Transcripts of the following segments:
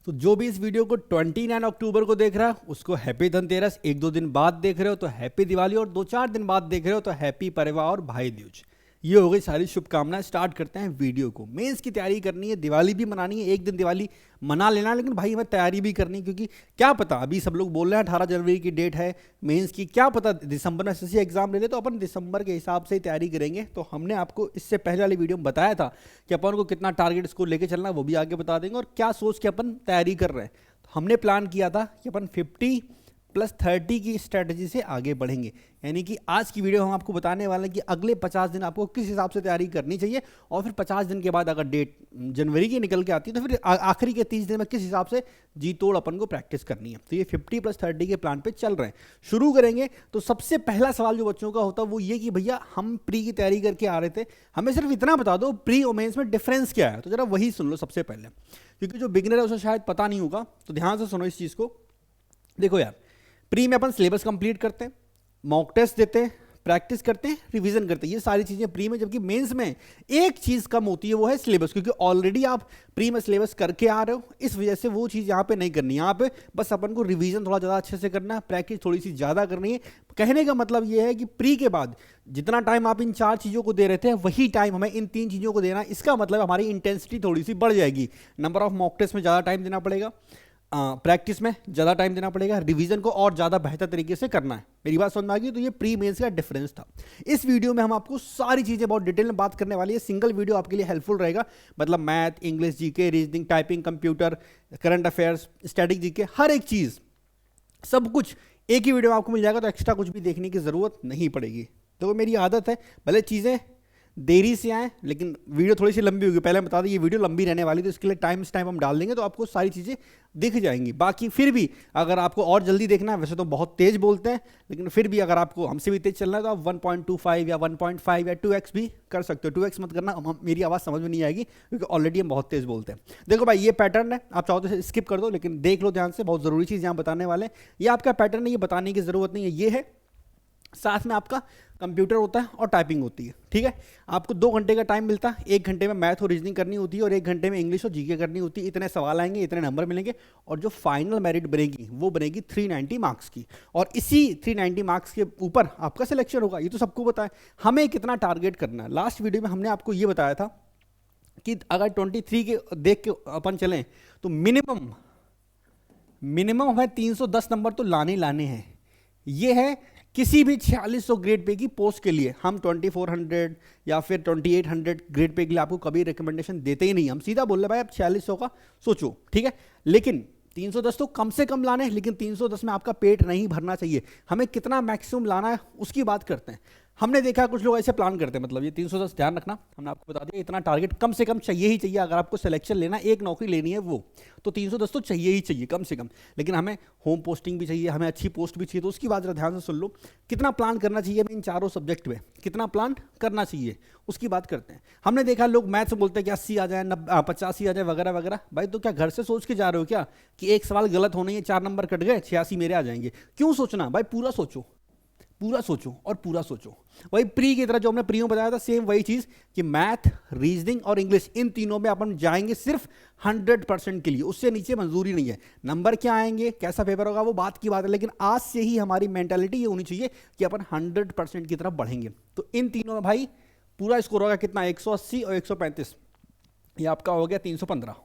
तो जो भी इस वीडियो को 29 अक्टूबर को देख रहा है उसको हैप्पी धनतेरस, एक दो दिन बाद देख रहे हो तो हैप्पी दिवाली, और दो चार दिन बाद देख रहे हो तो हैप्पी परिवार और भाई दूज। ये हो गई सारी शुभकामनाएं। स्टार्ट करते हैं वीडियो को। मेंस की तैयारी करनी है, दिवाली भी मनानी है, एक दिन दिवाली मना लेना, लेकिन भाई हमें तैयारी भी करनी है, क्योंकि क्या पता अभी सब लोग बोल रहे हैं 18 जनवरी की डेट है मेंस की, क्या पता दिसंबर में एसएससी एग्जाम ले ले, तो अपन दिसंबर के हिसाब से ही तैयारी करेंगे। तो हमने आपको इससे पहले वाली वीडियो में बताया था कि अपन को कितना टारगेट स्कोर लेके चलना है, वो भी आगे बता देंगे, और क्या सोच के अपन तैयारी कर रहे हैं। तो हमने प्लान किया था कि अपन 50+30 की स्ट्रेटजी से आगे बढ़ेंगे। यानी कि आज की वीडियो हम आपको बताने वाले हैं कि अगले 50 दिन आपको किस हिसाब से तैयारी करनी चाहिए, और फिर 50 दिन के बाद अगर डेट जनवरी की निकल के आती है तो फिर आखिरी के 30 दिन में किस हिसाब से जी तोड़ अपन को प्रैक्टिस करनी है। तो ये 50+30 के प्लान पे चल रहे हैं। शुरू करेंगे तो सबसे पहला सवाल जो बच्चों का होता है वो ये कि भैया हम प्री की तैयारी करके आ रहे थे, हमें सिर्फ इतना बता दो प्री और मेंस में डिफरेंस क्या है। तो जरा वही सुन लो सबसे पहले, क्योंकि जो बिगिनर है उसे शायद पता नहीं होगा, तो ध्यान से सुनो इस चीज़ को। देखो यार, प्री में अपन सिलेबस कंप्लीट करते हैं, मॉक टेस्ट देते हैं, प्रैक्टिस करते हैं, रिवीजन करते हैं, ये सारी चीज़ें प्री में। जबकि मेंस में एक चीज़ कम होती है, वो है सिलेबस, क्योंकि ऑलरेडी आप प्री में सिलेबस करके आ रहे हो, इस वजह से वो चीज़ यहाँ पे नहीं करनी। यहाँ पे बस अपन को रिवीजन थोड़ा ज़्यादा अच्छे से करना है, प्रैक्टिस थोड़ी सी ज़्यादा करनी है। कहने का मतलब ये है कि प्री के बाद जितना टाइम आप इन 4 चीज़ों को दे रहे थे, वही टाइम हमें इन 3 चीज़ों को देना है। इसका मतलब हमारी इंटेंसिटी थोड़ी सी बढ़ जाएगी, नंबर ऑफ मॉक टेस्ट में ज़्यादा टाइम देना पड़ेगा, प्रैक्टिस में ज़्यादा टाइम देना पड़ेगा, रिवीजन को और ज़्यादा बेहतर तरीके से करना है। मेरी बात समझ में आ गई? तो ये प्री मेंस का डिफरेंस था। इस वीडियो में हम आपको सारी चीज़ें बहुत डिटेल में बात करने वाली है। सिंगल वीडियो आपके लिए हेल्पफुल रहेगा, मतलब math, English, GK, reasoning, typing, computer, current affairs, static GK, हर एक चीज़, सब कुछ एक ही वीडियो में आपको मिल जाएगा। तो एक्स्ट्रा कुछ भी देखने की ज़रूरत नहीं पड़ेगी। तो मेरी आदत है भले चीज़ें देरी से आए, लेकिन वीडियो थोड़ी सी लंबी होगी। पहले बता दें ये वीडियो लंबी रहने वाली, तो इसके लिए टाइम हम डाल देंगे, तो आपको सारी चीज़ें दिख जाएंगी। बाकी फिर भी अगर आपको और जल्दी देखना है, वैसे तो बहुत तेज़ बोलते हैं, लेकिन फिर भी अगर आपको हमसे भी तेज़ चलना है तो आप 1.25 या 1.5 या 2x भी कर सकते हो। 2x मत करना, मेरी आवाज़ समझ में नहीं आएगी, क्योंकि ऑलरेडी हम बहुत तेज़ बोलते हैं। देखो भाई, ये पैटर्न है, आप चाहो तो स्किप कर दो, लेकिन देख लो ध्यान से, बहुत ज़रूरी चीज़ यहाँ बताने वाले हैं। ये आपका पैटर्न है, ये बताने की ज़रूरत नहीं है। ये है, साथ में आपका कंप्यूटर होता है और टाइपिंग होती है, ठीक है। आपको 2 घंटे का टाइम मिलता है, 1 घंटे में मैथ और रीजनिंग करनी होती है, और 1 घंटे में इंग्लिश और जीके करनी होती है। इतने सवाल आएंगे, इतने नंबर मिलेंगे, और जो फाइनल मेरिट बनेगी वो बनेगी 390 मार्क्स की, और इसी 390 मार्क्स के ऊपर आपका सिलेक्शन होगा। ये तो सबको पता है। हमें कितना टारगेट करना है, लास्ट वीडियो में हमने आपको ये बताया था कि अगर 23 के देख के अपन चलें तो मिनिमम हमें 310 नंबर तो लाने हैं। ये है किसी भी 4600 ग्रेड पे की पोस्ट के लिए। हम 2400 या फिर 2800 ग्रेड पे के लिए आपको कभी रिकमेंडेशन देते ही नहीं। हम सीधा बोल रहे भाई आप 4600 का सोचो, ठीक है, लेकिन 310 तो कम से कम लाने हैं, लेकिन 310 में आपका पेट नहीं भरना चाहिए। हमें कितना मैक्सिमम लाना है उसकी बात करते हैं। हमने देखा कुछ लोग ऐसे प्लान करते हैं, मतलब ये 310 ध्यान रखना, हमने आपको बता दिया इतना टारगेट कम से कम चाहिए ही चाहिए। अगर आपको सिलेक्शन लेना, एक नौकरी लेनी है वो, तो 310 तो चाहिए ही चाहिए कम से कम। लेकिन हमें होम पोस्टिंग भी चाहिए, हमें अच्छी पोस्ट भी चाहिए, तो उसकी बात जरा ध्यान से सुन लो। कितना प्लान करना चाहिए हमें इन चारों सब्जेक्ट में, कितना प्लान करना चाहिए उसकी बात करते हैं। हमने देखा लोग मैथ से बोलते हैं कि 80 आ जाए, 85 आ जाए, वगैरह वगैरह। भाई तो क्या घर से सोच के जा रहे हो क्या कि एक सवाल गलत होने, 4 नंबर कट गए, 86 मेरे आ जाएंगे? क्यों सोचना भाई, पूरा सोचो, पूरा सोचो और पूरा सोचो। वही प्री की तरह जो हमने प्री में बताया था, सेम वही चीज़ कि मैथ, रीजनिंग और इंग्लिश, इन तीनों में अपन जाएंगे सिर्फ 100% के लिए, उससे नीचे मंजूरी नहीं है। नंबर क्या आएंगे, कैसा पेपर होगा, वो बात की बात है, लेकिन आज से ही हमारी मेंटालिटी ये होनी चाहिए कि अपन 100% की तरफ बढ़ेंगे। तो इन तीनों में भाई पूरा स्कोर होगा कितना, 180 और 135, ये आपका हो गया 315,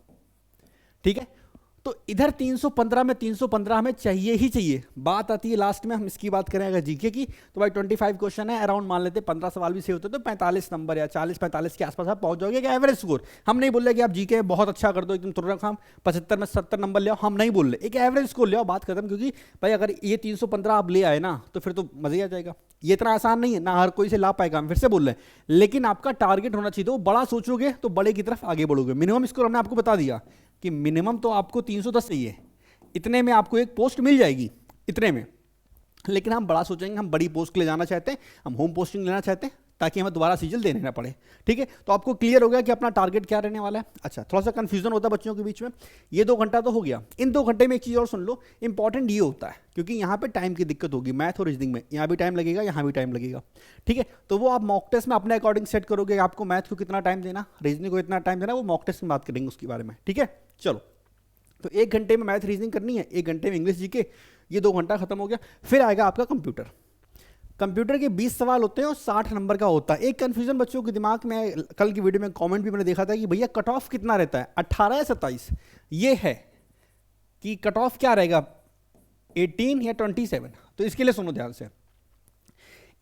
ठीक है। तो इधर 315 में 315 हमें चाहिए ही चाहिए। बात आती है लास्ट में, हम इसकी बात करें अगर जीके की, तो भाई 25 क्वेश्चन है, अराउंड मान लेते 15 सवाल भी सही होते तो 45 नंबर या 40-45 के आसपास आप पहुंच जाओगे, एवरेज स्कोर। हम नहीं बोल रहे कि आप जीके बहुत अच्छा कर दो, एकदम तुरंत हम 75 में 70 नंबर ले आओ, हम नहीं बोल रहे, एक एवरेज स्कोर ले आओ, बात खत्म। क्योंकि भाई अगर ये 315 आप ले आए ना, तो फिर तो मजा ही आ जाएगा। ये इतना आसान नहीं है ना, हर कोई से ला पाएगा, हम फिर से बोल रहे हैं, लेकिन आपका टारगेट होना चाहिए। तो बड़ा सोचोगे तो बड़े की तरफ आगे बढ़ोगे। मिनिमम स्कोर हमने आपको बता दिया कि मिनिमम तो आपको 310 चाहिए, इतने में आपको एक पोस्ट मिल जाएगी, इतने में। लेकिन हम बड़ा सोचेंगे, हम बड़ी पोस्ट के लिए जाना चाहते हैं, हम होम पोस्टिंग लेना चाहते हैं, ताकि हमें दोबारा सीजल देने ना पड़े, ठीक है। तो आपको क्लियर हो गया कि अपना टारगेट क्या रहने वाला है। अच्छा, थोड़ा सा कंफ्यूजन होता है बच्चों के बीच में। ये 2 घंटा तो हो गया, इन 2 घंटे में एक चीज़ और सुन लो, इंपॉर्टेंट ये होता है, क्योंकि यहाँ पे टाइम की दिक्कत होगी। मैथ और रीजनिंग में यहाँ भी टाइम लगेगा, यहाँ भी टाइम लगेगा, ठीक है। तो वो आप मॉक टेस्ट में अपने अकॉर्डिंग सेट करोगे, आपको मैथ को कितना टाइम देना, रीजनिंग को इतना टाइम देना, वो मॉक टेस्ट में बात करेंगे उसके बारे में, ठीक है। चलो तो 1 घंटे में मैथ रीजनिंग करनी है, 1 घंटे में इंग्लिश जीके, ये 2 घंटा खत्म हो गया। फिर आएगा आपका कंप्यूटर। कंप्यूटर के 20 सवाल होते हैं और 60 नंबर का होता है। एक कंफ्यूजन बच्चों के दिमाग में, कल की वीडियो में कमेंट भी मैंने देखा था कि भैया कट ऑफ कितना रहता है, 18 या 27। ये है कि कट ऑफ क्या रहेगा, 18 या 27। तो इसके लिए सुनो ध्यान से,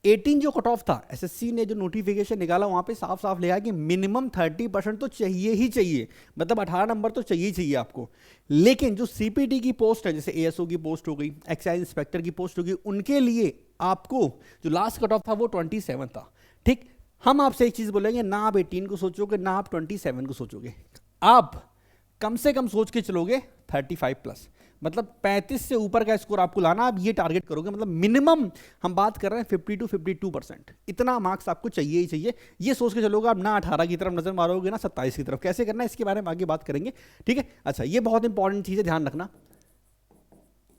18 जो कट ऑफ था, एसएससी ने जो नोटिफिकेशन निकाला वहां पे साफ साफ लिखा कि मिनिमम 30% तो चाहिए ही चाहिए, मतलब 18 नंबर तो चाहिए ही चाहिए आपको। लेकिन जो सीपीटी की पोस्ट है, जैसे एएसओ की पोस्ट हो गई, एक्साइज इंस्पेक्टर की पोस्ट हो गई, उनके लिए आपको जो लास्ट कट ऑफ था वो 27 था। ठीक, हम आपसे एक चीज बोलेंगे, ना आप 18 को सोचोगे ना आप 27 को सोचोगे, आप कम से कम सोच के चलोगे 35+, मतलब 35 से ऊपर का स्कोर आपको लाना, आप ये टारगेट करोगे। मतलब मिनिमम हम बात कर रहे हैं 50 to 52%, इतना मार्क्स आपको चाहिए ही चाहिए। ये सोच के चलोगे, आप ना 18 की तरफ नजर मारोगे ना 27 की तरफ। कैसे करना है इसके बारे में आगे बात करेंगे, ठीक है। अच्छा, ये बहुत इंपॉर्टेंट चीज है, ध्यान रखना।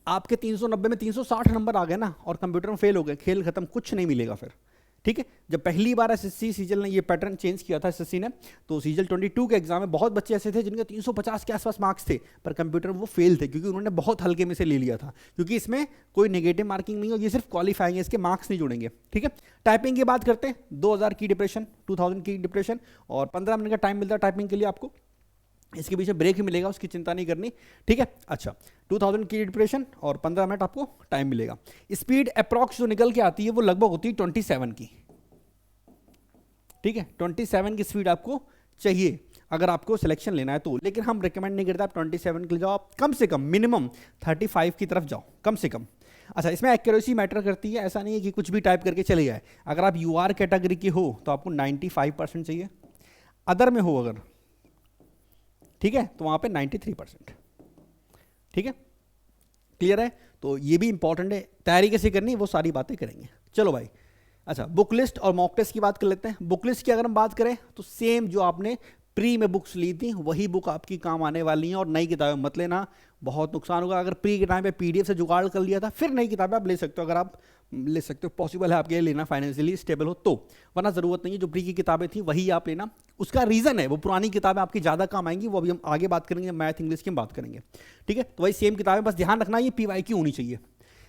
आपके 390 में 360 नंबर आ गए ना और कंप्यूटर में फेल हो गए, खेल खत्म, कुछ नहीं मिलेगा फिर, ठीक है। जब पहली बार एसएससी सीजल ने ये पैटर्न चेंज किया था एसएससी ने, तो सीजल 22 के एग्जाम में बहुत बच्चे ऐसे थे जिनके 350 के आसपास मार्क्स थे, पर कंप्यूटर वो फेल थे क्योंकि उन्होंने बहुत हल्के में से ले लिया था, क्योंकि इसमें कोई नेगेटिव मार्किंग नहीं हो, ये सिर्फ क्वालिफाइंग है, इसके मार्क्स नहीं जुड़ेंगे, ठीक है। टाइपिंग की बात करते हैं, 2000 की डिप्रेशन, 2000 की डिप्रेशन, और 15 मिनट का टाइम मिलता है टाइपिंग के लिए आपको, इसके पीछे ब्रेक ही मिलेगा, उसकी चिंता नहीं करनी, ठीक है। अच्छा, 2000 की डिप्रेशन और 15 मिनट आपको टाइम मिलेगा। स्पीड अप्रॉक्स जो निकल के आती है वो लगभग होती है 27 की, ठीक है। 27 की स्पीड आपको चाहिए अगर आपको सिलेक्शन लेना है तो, लेकिन हम रिकमेंड नहीं करते आप 27 के लिए जाओ, आप कम से कम मिनिमम 35 की तरफ जाओ, कम से कम। अच्छा, इसमें एक्यूरेसी मैटर करती है, ऐसा नहीं है कि कुछ भी टाइप करके चले जाए। अगर आप यूआर कैटेगरी के हो तो आपको 95% चाहिए, अदर में हो अगर, ठीक है, तो वहां पे 93%, ठीक है, क्लियर है। तो ये भी इंपॉर्टेंट है, तैयारी कैसे करनी वो सारी बातें करेंगे। चलो भाई, अच्छा, बुक लिस्ट और मॉक टेस्ट की बात कर लेते हैं। बुक लिस्ट की अगर हम बात करें तो सेम जो आपने प्री में बुक्स ली थी वही बुक आपकी काम आने वाली हैं, और नई किताबें मत लेना, बहुत नुकसान होगा। अगर प्री के टाइम पे पीडीएफ से जुगाड़ कर लिया था, फिर नई किताबें आप ले सकते हो, अगर आप ले सकते हो, पॉसिबल है आपके लिए लेना, फाइनेंशियली स्टेबल हो तो, वरना जरूरत नहीं है। जो प्री की किताबें थी वही आप लेना, उसका रीजन है वो पुरानी किताबें आपकी ज्यादा काम आएंगी, वो अभी हम आगे बात करेंगे, मैथ इंग्लिश की हम बात करेंगे, ठीक है। तो वही सेम किताबें, बस ध्यान रखना ये पीवाईक्यू होनी चाहिए।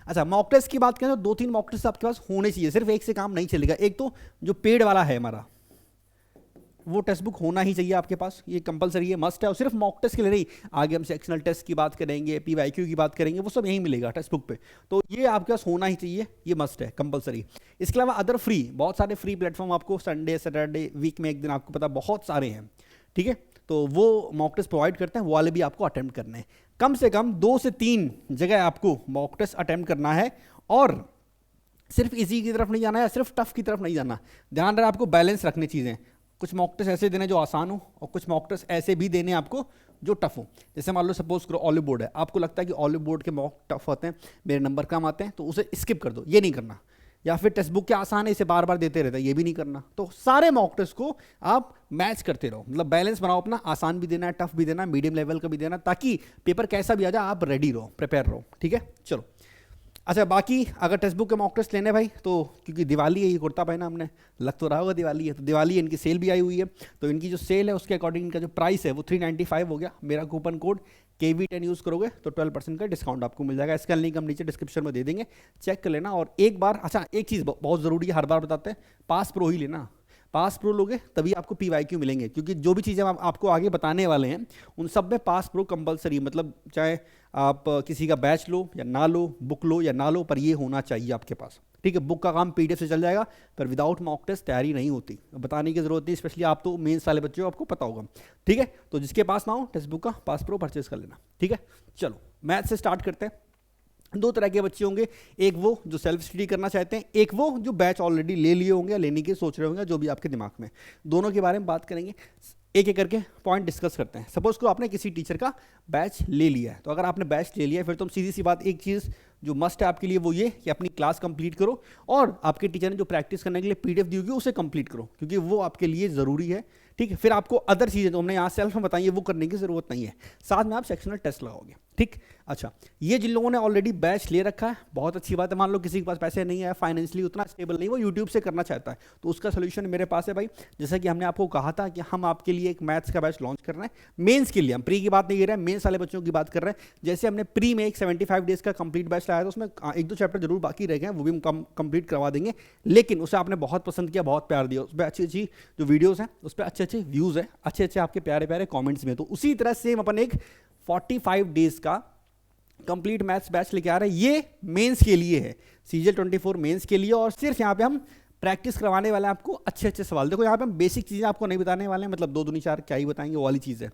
अच्छा, मॉक टेस्ट की बात करें तो 2-3 मॉक टेस्ट आपके पास होने चाहिए, सिर्फ एक से काम नहीं चलेगा। एक तो जो पेड वाला है हमारा, वो टेक्स्ट बुक होना ही चाहिए आपके पास, ये कंपलसरी है, मस्ट है। और सिर्फ मॉक टेस्ट के लिए नहीं, आगे हम सेक्शनल टेस्ट की बात करेंगे, पीवाईक्यू की बात करेंगे, वो सब यहीं मिलेगा टेक्स्ट बुक पे, तो ये आपके पास होना ही चाहिए, ये मस्ट है, कंपलसरी। इसके अलावा अदर फ्री, बहुत सारे फ्री प्लेटफॉर्म आपको संडे सैटरडे वीक में एक दिन आपको पता बहुत सारे हैं, ठीक है, तो वो मॉक टेस्ट प्रोवाइड करते हैं, वो वाले भी आपको अटेम्प्ट करने हैं। कम से कम 2 से 3 जगह आपको मॉक टेस्ट अटेम्प्ट करना है, और सिर्फ इजी की तरफ नहीं जाना है, सिर्फ टफ की तरफ नहीं जाना। ध्यान रहे आपको बैलेंस रखनी चीज़ें, कुछ मॉक टेस्ट ऐसे देने जो आसान हो और कुछ मॉक टेस्ट ऐसे भी देने आपको जो टफ हो। जैसे मान लो सपोज करो ऑलिव बोर्ड है, आपको लगता है कि ऑलिव बोर्ड के मॉक टफ होते हैं, मेरे नंबर कम आते हैं, तो उसे स्किप कर दो, ये नहीं करना। या फिर टेक्स्ट बुक के आसान है, इसे बार बार देते रहता है, ये भी नहीं करना। तो सारे मॉक टेस्ट को आप मैच करते रहो, मतलब बैलेंस बनाओ अपना, आसान भी देना है, टफ भी देना है, मीडियम लेवल का भी देना, ताकि पेपर कैसा भी आ जाए आप रेडी रहो, प्रिपेयर रहो, ठीक है। चलो, अच्छा, बाकी अगर टेक्स्ट बुक के मॉक टेस्ट लेने भाई, तो क्योंकि दिवाली है, ये कुर्ता पहना हमने, लग तो रहा होगा दिवाली है, तो दिवाली इनकी सेल भी आई हुई है, तो इनकी जो सेल है उसके अकॉर्डिंग इनका जो प्राइस है वो 395 हो गया। मेरा कूपन कोड KV10 यूज़ करोगे तो 12% का डिस्काउंट आपको मिल जाएगा। इसका लिंक हम नीचे डिस्क्रिप्शन में दे देंगे, चेक कर लेना। और एक बार, अच्छा, एक चीज़ बहुत ज़रूरी है, हर बार बताते हैं, पास प्रो ही लेना, पास प्रो लोगे तभी आपको पीवाईक्यू मिलेंगे, क्योंकि जो भी चीज़ें हम आपको आगे बताने वाले हैं उन सब में पास प्रो कंपलसरी, मतलब चाहे आप किसी का बैच लो या ना लो, बुक लो या ना लो, पर ये होना चाहिए आपके पास, ठीक है। बुक का काम पीडीएफ से चल जाएगा, पर विदाउट मॉक टेस्ट तैयारी नहीं होती, बताने की जरूरत नहीं, स्पेशली आप तो मेंस वाले बच्चे हो, आपको पता होगा, ठीक है। तो जिसके पास ना हो टेक्स्ट बुक का, पास प्रो परचेज कर लेना, ठीक है। चलो, मैथ से स्टार्ट करते हैं। 2 तरह के बच्चे होंगे, एक वो जो सेल्फ स्टडी करना चाहते हैं, एक वो जो बैच ऑलरेडी ले लिए होंगे या लेने की सोच रहे होंगे, जो भी आपके दिमाग में, दोनों के बारे में बात करेंगे, एक एक करके पॉइंट डिस्कस करते हैं। सपोज को आपने किसी टीचर का बैच ले लिया है, तो अगर आपने बैच ले लिया है फिर तो सीधी सी बात, एक चीज़ जो मस्ट है आपके लिए वो ये कि अपनी क्लास कंप्लीट करो, और आपके टीचर ने जो प्रैक्टिस करने के लिए पीडीएफ दी होगी उसे कंप्लीट करो, क्योंकि वो आपके लिए ज़रूरी है, ठीक है। फिर आपको अदर चीज़ें जो हमने यहाँ सेल्फ में बताई है वो करने की ज़रूरत नहीं है, साथ में आप सेक्शनल टेस्ट लगाओगे, ठीक। अच्छा, ये जिन लोगों ने ऑलरेडी बैच ले रखा है बहुत अच्छी बात है। मान लो किसी के पास पैसे नहीं है, फाइनेंशियली उतना स्टेबल नहीं, वो यूट्यूब से करना चाहता है, तो उसका सोल्यूशन मेरे पास है भाई। जैसा कि हमने आपको कहा था कि हम आपके लिए एक मैथ्स का बैच लॉन्च कर रहे हैं मेंस के लिए। हम प्री की बात नहीं कर रहे हैं, मेंस वाले बच्चों की बात कर रहे हैं। जैसे हमने प्री में एक 75 डेज का कंप्लीट बैच लाया था, उसमें एक दो चैप्टर जरूर बाकी रह गए हैं, वो भी हम कंप्लीट करवा देंगे। लेकिन उसे आपने बहुत पसंद किया, बहुत प्यार दिया, उस पर अच्छी अच्छी जो वीडियोज़ हैं उस पर अच्छे अच्छे व्यूज़ हैं, अच्छे अच्छे आपके प्यारे प्यारे कॉमेंट्स में। तो उसी तरह सेम अपन एक 45 डेज का कंप्लीट मैथ्स बैच लेके आ रहे हैं। ये मेंस के लिए है, CGL 24 मेंस के लिए। और सिर्फ यहाँ पे हम प्रैक्टिस करवाने वाले हैं आपको अच्छे अच्छे सवाल। देखो यहाँ पे हम बेसिक चीज़ें आपको नहीं बताने वाले हैं, मतलब 2 दूनी 4 क्या ही बताएंगे, वो वाली चीज़ है।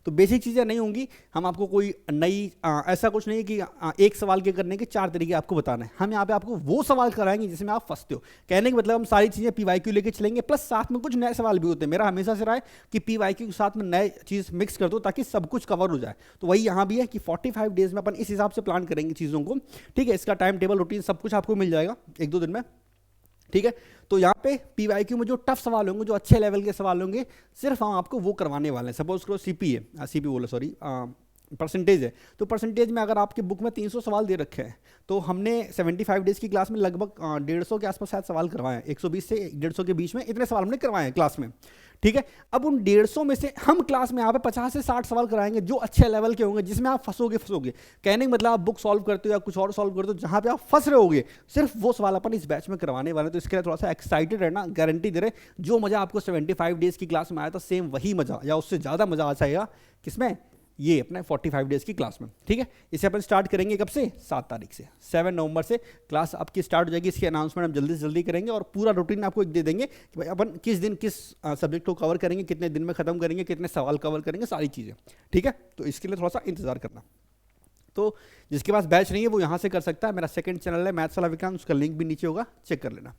तो बेसिक चीज़ें नहीं होंगी, हम आपको कोई नई ऐसा कुछ नहीं है कि एक सवाल के करने के 4 तरीके आपको बताना है। हम यहाँ पे आपको वो सवाल कराएंगे जिसमें आप फंसते हो। कहने का मतलब हम सारी चीज़ें PYQ लेके चलेंगे, प्लस साथ में कुछ नए सवाल भी होते हैं। मेरा हमेशा से रहा है कि PYQ के साथ में नए चीज़ मिक्स कर दो ताकि सब कुछ कवर हो जाए। तो वही यहाँ भी है कि 45 डेज में अपन इस हिसाब से प्लान करेंगे चीज़ों को, ठीक है। इसका टाइम टेबल, रूटीन सब कुछ आपको मिल जाएगा 1-2 दिन में, ठीक है। तो यहाँ पे PYQ में जो टफ सवाल होंगे, जो अच्छे लेवल के सवाल होंगे, सिर्फ हम आपको वो करवाने वाले हैं। सपोज करो CP है, CP बोलो सॉरी, परसेंटेज है, तो परसेंटेज में अगर आपके बुक में 300 सवाल दे रखे हैं, तो हमने 75 डेज की क्लास में लगभग 150 के आसपास शायद सवाल करवाए हैं, 120 से 150 के बीच में इतने सवाल हमने करवाए हैं क्लास में, ठीक है। अब उन 150 में से हम क्लास में यहाँ पे 50 से 60 सवाल कराएंगे जो अच्छे लेवल के होंगे, जिसमें आप फंसोगे। कहने का मतलब आप बुक सॉल्व करते हो या कुछ और सॉल्व करते हो, जहाँ पे आप फंस रहे होगे, सिर्फ वो सवाल अपन इस बैच में करवाने वाले हैं। तो इसके लिए थोड़ा सा एक्साइटेड रहना, गारंटी दे रहे, जो मजा आपको 75 डेज की क्लास में आया था सेम वही मजा या उससे ज़्यादा मजा आ जाएगा किसमें, ये अपने 45 डेज की क्लास में, ठीक है। इसे अपन स्टार्ट करेंगे कब से, 7 तारीख से, 7 नवंबर से क्लास आपकी स्टार्ट हो जाएगी। इसकी अनाउंसमेंट हम जल्दी से जल्दी करेंगे और पूरा रूटीन आपको दे देंगे कि भाई अपन किस दिन किस सब्जेक्ट को कवर करेंगे, कितने दिन में खत्म करेंगे, कितने सवाल कवर करेंगे, सारी चीज़ें, ठीक है। तो इसके लिए थोड़ा सा इंतजार करना। तो जिसके पास बैच नहीं है वो यहाँ से कर सकता है। मेरा सेकंड चैनल है मैथ्स वाला विकास, उसका लिंक भी नीचे होगा, चेक कर लेना।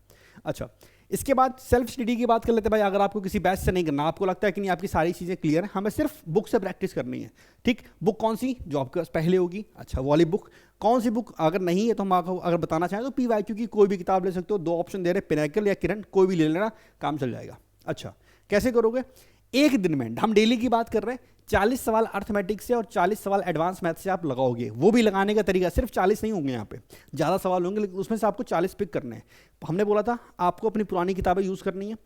अच्छा, इसके बाद सेल्फ स्टडी की बात कर लेते हैं भाई। अगर आपको किसी बैच से नहीं करना, आपको लगता है कि नहीं आपकी सारी चीज़ें क्लियर है, हमें सिर्फ बुक से प्रैक्टिस करनी है, ठीक। बुक कौन सी, जो आपके पास पहले होगी, अच्छा वो वाली बुक। कौन सी बुक अगर नहीं है तो हम आपको अगर बताना चाहें तो PYQ की कोई भी किताब ले सकते हो। 2 ऑप्शन दे रहे, पिनाकल या किरण, कोई भी ले लेना, काम चल जाएगा। अच्छा, कैसे करोगे, एक दिन में, हम डेली की बात कर रहे हैं, 40 सवाल अर्थमेटिक्स से और 40 सवाल एडवांस मैथ से आप लगाओगे। वो भी लगाने का तरीका, सिर्फ 40 नहीं होंगे, यहाँ पे ज़्यादा सवाल होंगे, लेकिन उसमें से आपको 40 पिक करने हैं। हमने बोला था आपको अपनी पुरानी किताबें यूज़ करनी है।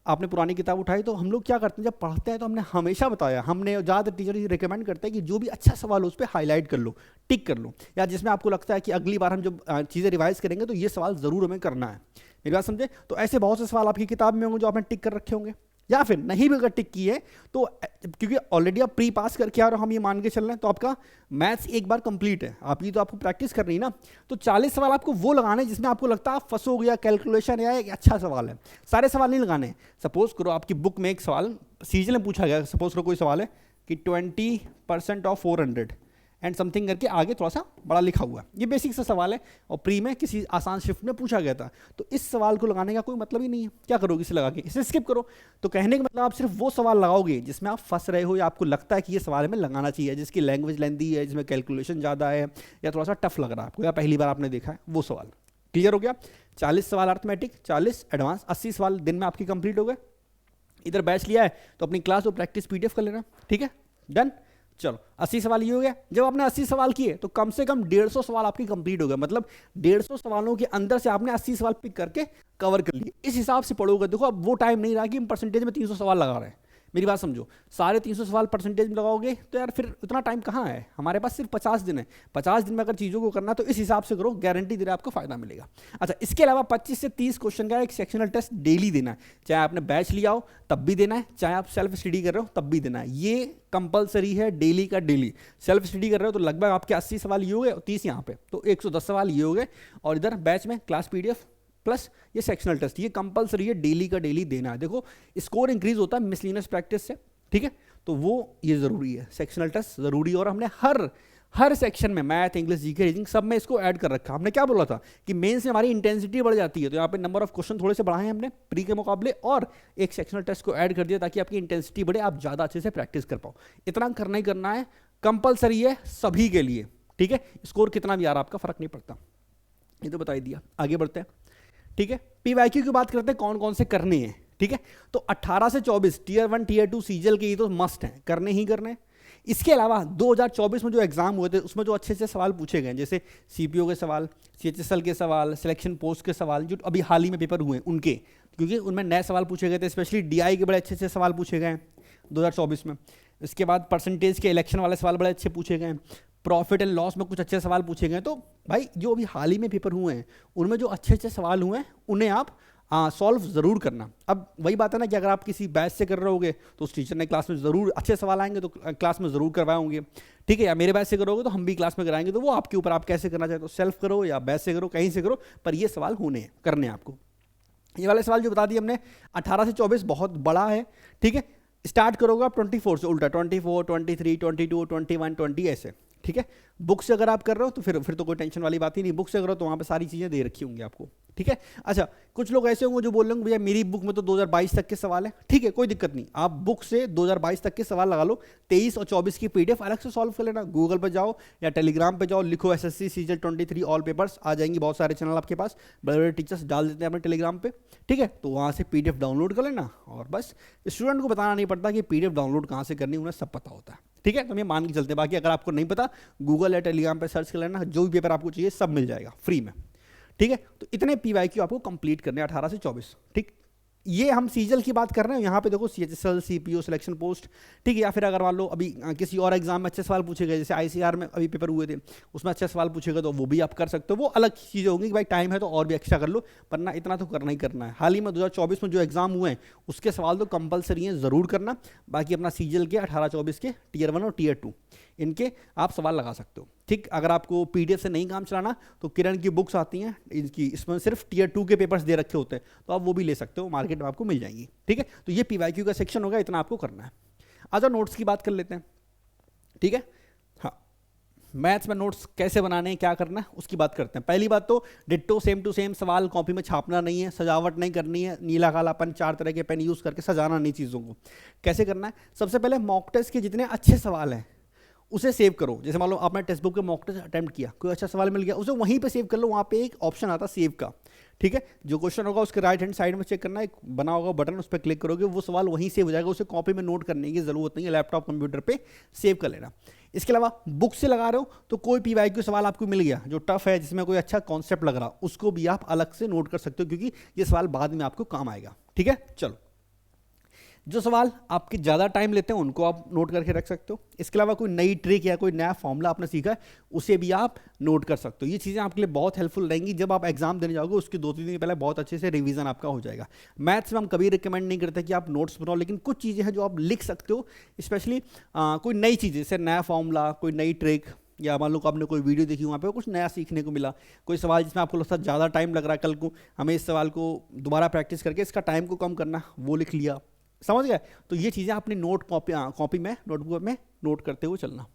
आपने पुरानी किताब उठाई, तो हम लोग क्या करते हैं जब पढ़ते हैं, तो हमने हमेशा बताया, हमने ज़्यादा टीचर ये रिकमेंड करते हैं कि जो भी अच्छा सवाल हो उस पर हाईलाइट कर लो, टिक कर लो, या जिसमें आपको लगता है कि अगली बार हम जब चीज़ें रिवाइज करेंगे तो ये सवाल ज़रूर हमें करना है। मेरी बात समझे। तो ऐसे बहुत से सवाल आपकी किताब में होंगे जो आपने टिक कर रखे होंगे, या फिर नहीं भी अगर टिक की है तो क्योंकि ऑलरेडी आप प्री पास करके आ रहे हो, हम ये मान के चल रहे हैं, तो आपका मैथ्स एक बार कंप्लीट है, आपकी तो आपको प्रैक्टिस करनी है ना। तो 40 सवाल आपको वो लगाने जिसमें आपको लगता है आप फंसोगे, या कैलकुलेशन या एक अच्छा सवाल है। सारे सवाल नहीं लगाने। सपोज करो आपकी बुक में एक सवाल CGL में पूछा गया, सपोज करो कोई सवाल है कि 20% ऑफ 400 एंड समथिंग करके आगे थोड़ा सा बड़ा लिखा हुआ है, ये बेसिक सा सवाल है और प्री में किसी आसान शिफ्ट में पूछा गया था। तो इस सवाल को लगाने का कोई मतलब ही नहीं है, क्या करोगे इसे लगा के, इसे स्किप करो। तो कहने का मतलब आप सिर्फ वो सवाल लगाओगे जिसमें आप फंस रहे हो या आपको लगता है कि ये सवाल हमें लगाना चाहिए, जिसकी लैंग्वेज लेंदी है, जिसमें कैलकुलेशन ज़्यादा है या थोड़ा सा टफ लग रहा है आपको, या पहली बार आपने देखा है, वो सवाल। क्लियर हो गया। 40 सवाल अर्थमेटिक, 40 एडवांस, 80 सवाल दिन में आपकी कंप्लीट हो गए। इधर बैच लिया है तो अपनी क्लास और प्रैक्टिस PDF कर लेना, ठीक है, डन। चलो 80 सवाल ये हो गया। जब आपने 80 सवाल किए तो कम से कम 150 सवाल आपकी कंप्लीट हो गए, मतलब 150 सवालों के अंदर से आपने 80 सवाल पिक करके कवर कर लिए। इस हिसाब से पढ़ोगे। देखो अब वो टाइम नहीं रहा कि हम परसेंटेज में 300 सवाल लगा रहे हैं, मेरी बात समझो। सारे 300 सवाल परसेंटेज में लगाओगे तो यार फिर उतना टाइम कहाँ है, हमारे पास सिर्फ 50 दिन है। 50 दिन में अगर चीज़ों को करना तो इस हिसाब से करो, गारंटी दे रहा है आपको फायदा मिलेगा। अच्छा, इसके अलावा 25 से 30 क्वेश्चन का एक सेक्शनल टेस्ट डेली देना है, चाहे आपने बैच लिया हो तब भी देना है, चाहे आप सेल्फ स्टडी कर रहे हो तब भी देना है। ये कंपलसरी है, डेली का डेली। सेल्फ स्टडी कर रहे हो तो लगभग आपके 80 सवाल ये हो गए, 30 यहाँ पे, तो 110 सवाल ये हो गए। और इधर बैच में क्लास PDF प्लस ये सेक्शनल टेस्ट, ये कंपलसरी है, डेली का डेली देना है। देखो स्कोर इंक्रीज होता है मिसलिनियस प्रैक्टिस से, ठीक है, तो वो ये ज़रूरी है, सेक्शनल टेस्ट ज़रूरी है। और हमने हर सेक्शन में मैथ, इंग्लिश, जीके, रीजनिंग सब में इसको ऐड कर रखा। हमने क्या बोला था कि मेंस में हमारी इंटेंसिटी बढ़ जाती है, तो यहाँ पे नंबर ऑफ क्वेश्चन थोड़े से बढ़ाए हमने प्री के मुकाबले, और एक सेक्शनल टेस्ट को ऐड कर दिया ताकि आपकी इंटेंसिटी बढ़े, आप ज़्यादा अच्छे से प्रैक्टिस कर पाओ। इतना करना ही करना है, कंपलसरी है सभी के लिए, ठीक है। स्कोर कितना भी आ रहा आपका फर्क नहीं पड़ता, ये तो बता ही दिया। आगे बढ़ते हैं, ठीक है। PYQ की बात करते हैं कौन कौन से करने हैं, ठीक है। तो 18 से 24 Tier 1 Tier 2 CGL के ये तो मस्ट हैं, करने ही करने। इसके अलावा 2024 में जो एग्जाम हुए थे उसमें जो अच्छे अच्छे सवाल पूछे गए, जैसे सीपीओ के सवाल, सीएचएसएल के सवाल, सिलेक्शन पोस्ट के सवाल, जो अभी हाल ही में पेपर हुए उनके, क्योंकि उनमें नए सवाल पूछे गए थे, स्पेशली डीआई के बड़े अच्छे अच्छे सवाल पूछे गए 2024 में। इसके बाद परसेंटेज के इलेक्शन वाले सवाल बड़े अच्छे पूछे गए, प्रॉफिट एंड लॉस में कुछ अच्छे सवाल पूछे गए। तो भाई जो अभी हाल ही में पेपर हुए हैं उनमें जो अच्छे अच्छे सवाल हुए हैं उन्हें आप सॉल्व ज़रूर करना। अब वही बात है ना कि अगर आप किसी बैच से कर रहे होगे तो उस टीचर ने क्लास में ज़रूर अच्छे सवाल आएंगे तो क्लास में ज़रूर करवाए होंगे, ठीक है, या मेरे बैच से करोगे तो हम भी क्लास में कराएंगे, तो वो आपके ऊपर, आप कैसे करना चाहते हो, सेल्फ करो या बैच से करो, कहीं से करो, पर ये सवाल होने हैं, करने हैं आपको। ये वाले सवाल जो बता दिए हमने 18 से 24 बहुत बड़ा है, ठीक है। स्टार्ट करोगे आप 24 से, उल्टा 24, 23, 22, 21, 20 ऐसे, ठीक है। बुक से अगर आप कर रहे हो तो फिर तो कोई टेंशन वाली बात ही नहीं, बुक से करो तो वहाँ पे सारी चीज़ें दे रखी होंगी आपको, ठीक है। अच्छा, कुछ लोग ऐसे होंगे जो बोल रहे होंगे भैया मेरी बुक में तो 2022 तक के सवाल है, ठीक है, कोई दिक्कत नहीं, आप बुक से 2022 तक के सवाल लगा लो, 23 और 24 की पीडीएफ अलग से सॉल्व कर लेना। गूगल पर जाओ या टेलीग्राम पे जाओ, लिखो एसएससी सीजीएल 23 ऑल पेपर्स, आ जाएंगी, बहुत सारे चैनल आपके पास, बड़े बड़े टीचर्स डाल देते हैं अपने टेलीग्राम पे, ठीक है। तो वहाँ से पीडीएफ डाउनलोड कर लेना और बस स्टूडेंट को बताना नहीं पड़ता कि पीडीएफ डाउनलोड कहाँ से करनी, उन्हें सब पता होता है, ठीक है। तो मैं मान के चलते, बाकी अगर आपको नहीं पता गूगल या टेलीग्राम पे सर्च कर लेना, जो भी पेपर आपको चाहिए सब मिल जाएगा फ्री में, ठीक है। तो इतने पीवाईक्यू आपको कंप्लीट करने 18 से 24, ठीक। ये हम सीजल की बात कर रहे हैं, यहाँ पे देखो सीएचएसएल, सीपीओ, सिलेक्शन पोस्ट, ठीक है। या फिर अगर मान लो अभी किसी और एग्जाम में अच्छे सवाल पूछे गए, जैसे आईसीआर में अभी पेपर हुए थे उसमें अच्छे सवाल पूछे गए, तो वो भी आप कर सकते हो, वो अलग चीज़ें होंगी कि भाई टाइम है तो और भी एक्स्ट्रा कर लो, पर ना इतना तो करना ही करना है। हाल ही में 2024 में जो एग्जाम हुए हैं उसके सवाल तो कंपलसरी हैं, ज़रूर करना। बाकी अपना सीजल के 18-24 के टीयर 1 और टीयर 2 इनके आप सवाल लगा सकते हो, ठीक। अगर आपको पीडीएफ से नहीं काम चलाना तो किरण की बुक्स आती हैं इनकी, इसमें सिर्फ टीयर 2 के पेपर्स दे रखे होते हैं, तो आप वो भी ले सकते हो, मार्केट में आपको मिल जाएंगी, ठीक है। तो ये पीवाईक्यू का सेक्शन होगा, इतना आपको करना है। आज नोट्स की बात कर लेते हैं, ठीक है। हाँ, मैथ्स में नोट्स कैसे बनाने हैं, क्या करना है, उसकी बात करते हैं। पहली बात तो डिट्टो सेम टू सेम सवाल कॉपी में छापना नहीं है, सजावट नहीं करनी है, नीला कालापन 4 तरह के पेन यूज़ करके सजाना नहीं चीज़ों को। कैसे करना है, सबसे पहले मॉक टेस्ट के जितने अच्छे सवाल हैं उसे सेव करो। जैसे मान लो आपने टेक्स्ट बुक के मॉक टेस्ट अटेम्प्ट किया, कोई अच्छा सवाल मिल गया, उसे वहीं पे सेव कर लो, वहाँ पे एक ऑप्शन आता है सेव का, ठीक है। जो क्वेश्चन होगा उसके राइट हैंड साइड में चेक करना, एक बना होगा बटन, उस पर क्लिक करोगे, वो सवाल वहीं सेव हो जाएगा, उसे कॉपी में नोट करने की जरूरत नहीं है, लैपटॉप कंप्यूटर पे सेव कर लेना। इसके अलावा बुक से लगा रहे हो तो कोई पीवाईक्यू सवाल आपको मिल गया जो टफ है, जिसमें कोई अच्छा कॉन्सेप्ट लग रहा, उसको भी आप अलग से नोट कर सकते हो, क्योंकि ये सवाल बाद में आपको काम आएगा, ठीक है। चलो, जो सवाल आपके ज़्यादा टाइम लेते हैं उनको आप नोट करके रख सकते हो। इसके अलावा कोई नई ट्रिक या कोई नया फॉर्मूला आपने सीखा है उसे भी आप नोट कर सकते हो। ये चीज़ें आपके लिए बहुत हेल्पफुल रहेंगी, जब आप एग्जाम देने जाओगे उसके 2-3 दिन पहले बहुत अच्छे से रिवीजन आपका हो जाएगा। मैथ्स में हम कभी रिकमेंड नहीं करते कि आप नोट्स बनाओ, लेकिन कुछ चीज़ें हैं जो आप लिख सकते हो, स्पेशली कोई नई चीज़, जैसे नया फॉर्मूला, कोई नई ट्रिक, या मान लो को आपने कोई वीडियो देखी, वहाँ पे कुछ नया सीखने को मिला, कोई सवाल जिसमें आपको लगता है ज़्यादा टाइम लग रहा है, कल को हमें इस सवाल को दोबारा प्रैक्टिस करके इसका टाइम को कम करना, वो लिख लिया, समझ गए। तो ये चीज़ें अपनी नोट कॉपी में, नोटबुक में नोट करते हुए चलना।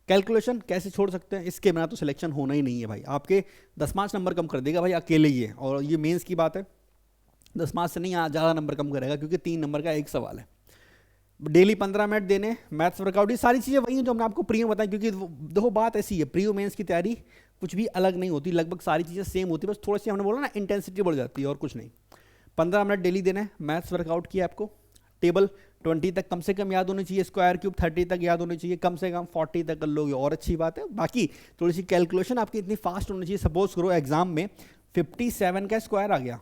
कैलकुलेशन कैसे छोड़ सकते हैं, इसके बिना तो सिलेक्शन होना ही नहीं है भाई, आपके 10-5 नंबर कम कर देगा भाई अकेले ही है, और ये मेंस की बात है, 10-5 से नहीं ज़्यादा नंबर कम करेगा, क्योंकि 3 नंबर का एक सवाल है। डेली 15 मिनट देने, मैथ्स वर्कआउट, ये सारी चीज़ें वही हैं जो हमने आपको प्री में बताई, क्योंकि देखो बात ऐसी है, प्री मेंस की तैयारी कुछ भी अलग नहीं होती, लगभग सारी चीज़ें सेम होती है, बस थोड़ी सी हमने बोला ना इंटेंसिटी बढ़ जाती है और कुछ नहीं। 15 मिनट डेली देना है, मैथ्स वर्कआउट किया आपको, टेबल 20 तक कम से कम याद होनी चाहिए, स्क्वायर क्यूब 30 तक याद होनी चाहिए, कम से कम 40 तक कर लोगे और अच्छी बात है। बाकी थोड़ी सी कैलकुलेशन आपकी इतनी फास्ट होनी चाहिए, सपोज करो एग्जाम में 57 का स्क्वायर आ गया,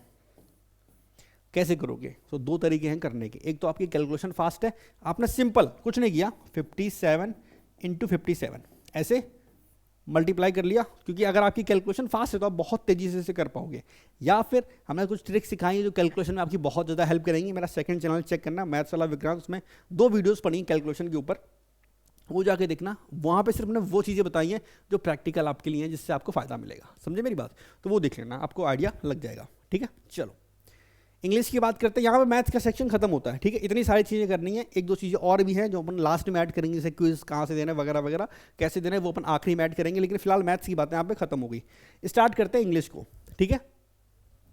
कैसे करोगे? तो 2 तरीके हैं करने के, एक तो आपकी कैलकुलेशन फास्ट है, आपने सिंपल कुछ नहीं किया, 57 × 57 ऐसे मल्टीप्लाई कर लिया, क्योंकि अगर आपकी कैलकुलेशन फास्ट है तो आप बहुत तेजी से इसे कर पाओगे। या फिर हमने कुछ ट्रिक्स सिखाई है जो कैलकुलेशन में आपकी बहुत ज़्यादा हेल्प करेंगी। मेरा सेकंड चैनल चेक करना, मैथ्स वाला विक्रांत, उसमें 2 वीडियोस पड़ी कैलकुलेशन के ऊपर, वो जाके देखना, वहाँ पे सिर्फ मैंने वो चीज़ें बताई हैं जो प्रैक्टिकल आपके लिए हैं, जिससे आपको फ़ायदा मिलेगा, समझे मेरी बात? तो वो देख लेना, आपको आइडिया लग जाएगा, ठीक है। चलो इंग्लिश की बात करते हैं, यहाँ पे मैथ्स का सेक्शन खत्म होता है, ठीक है। इतनी सारी चीज़ें करनी है, 1-2 चीज़ें और भी हैं जो अपन लास्ट में ऐड करेंगे, जैसे क्विज कहाँ से देना है वगैरह वगैरह, कैसे देना है वो अपन आखिरी में ऐड करेंगे, लेकिन फिलहाल मैथ्स की बातें यहाँ पे खत्म हो गई। स्टार्ट करते हैं इंग्लिश को, ठीक है।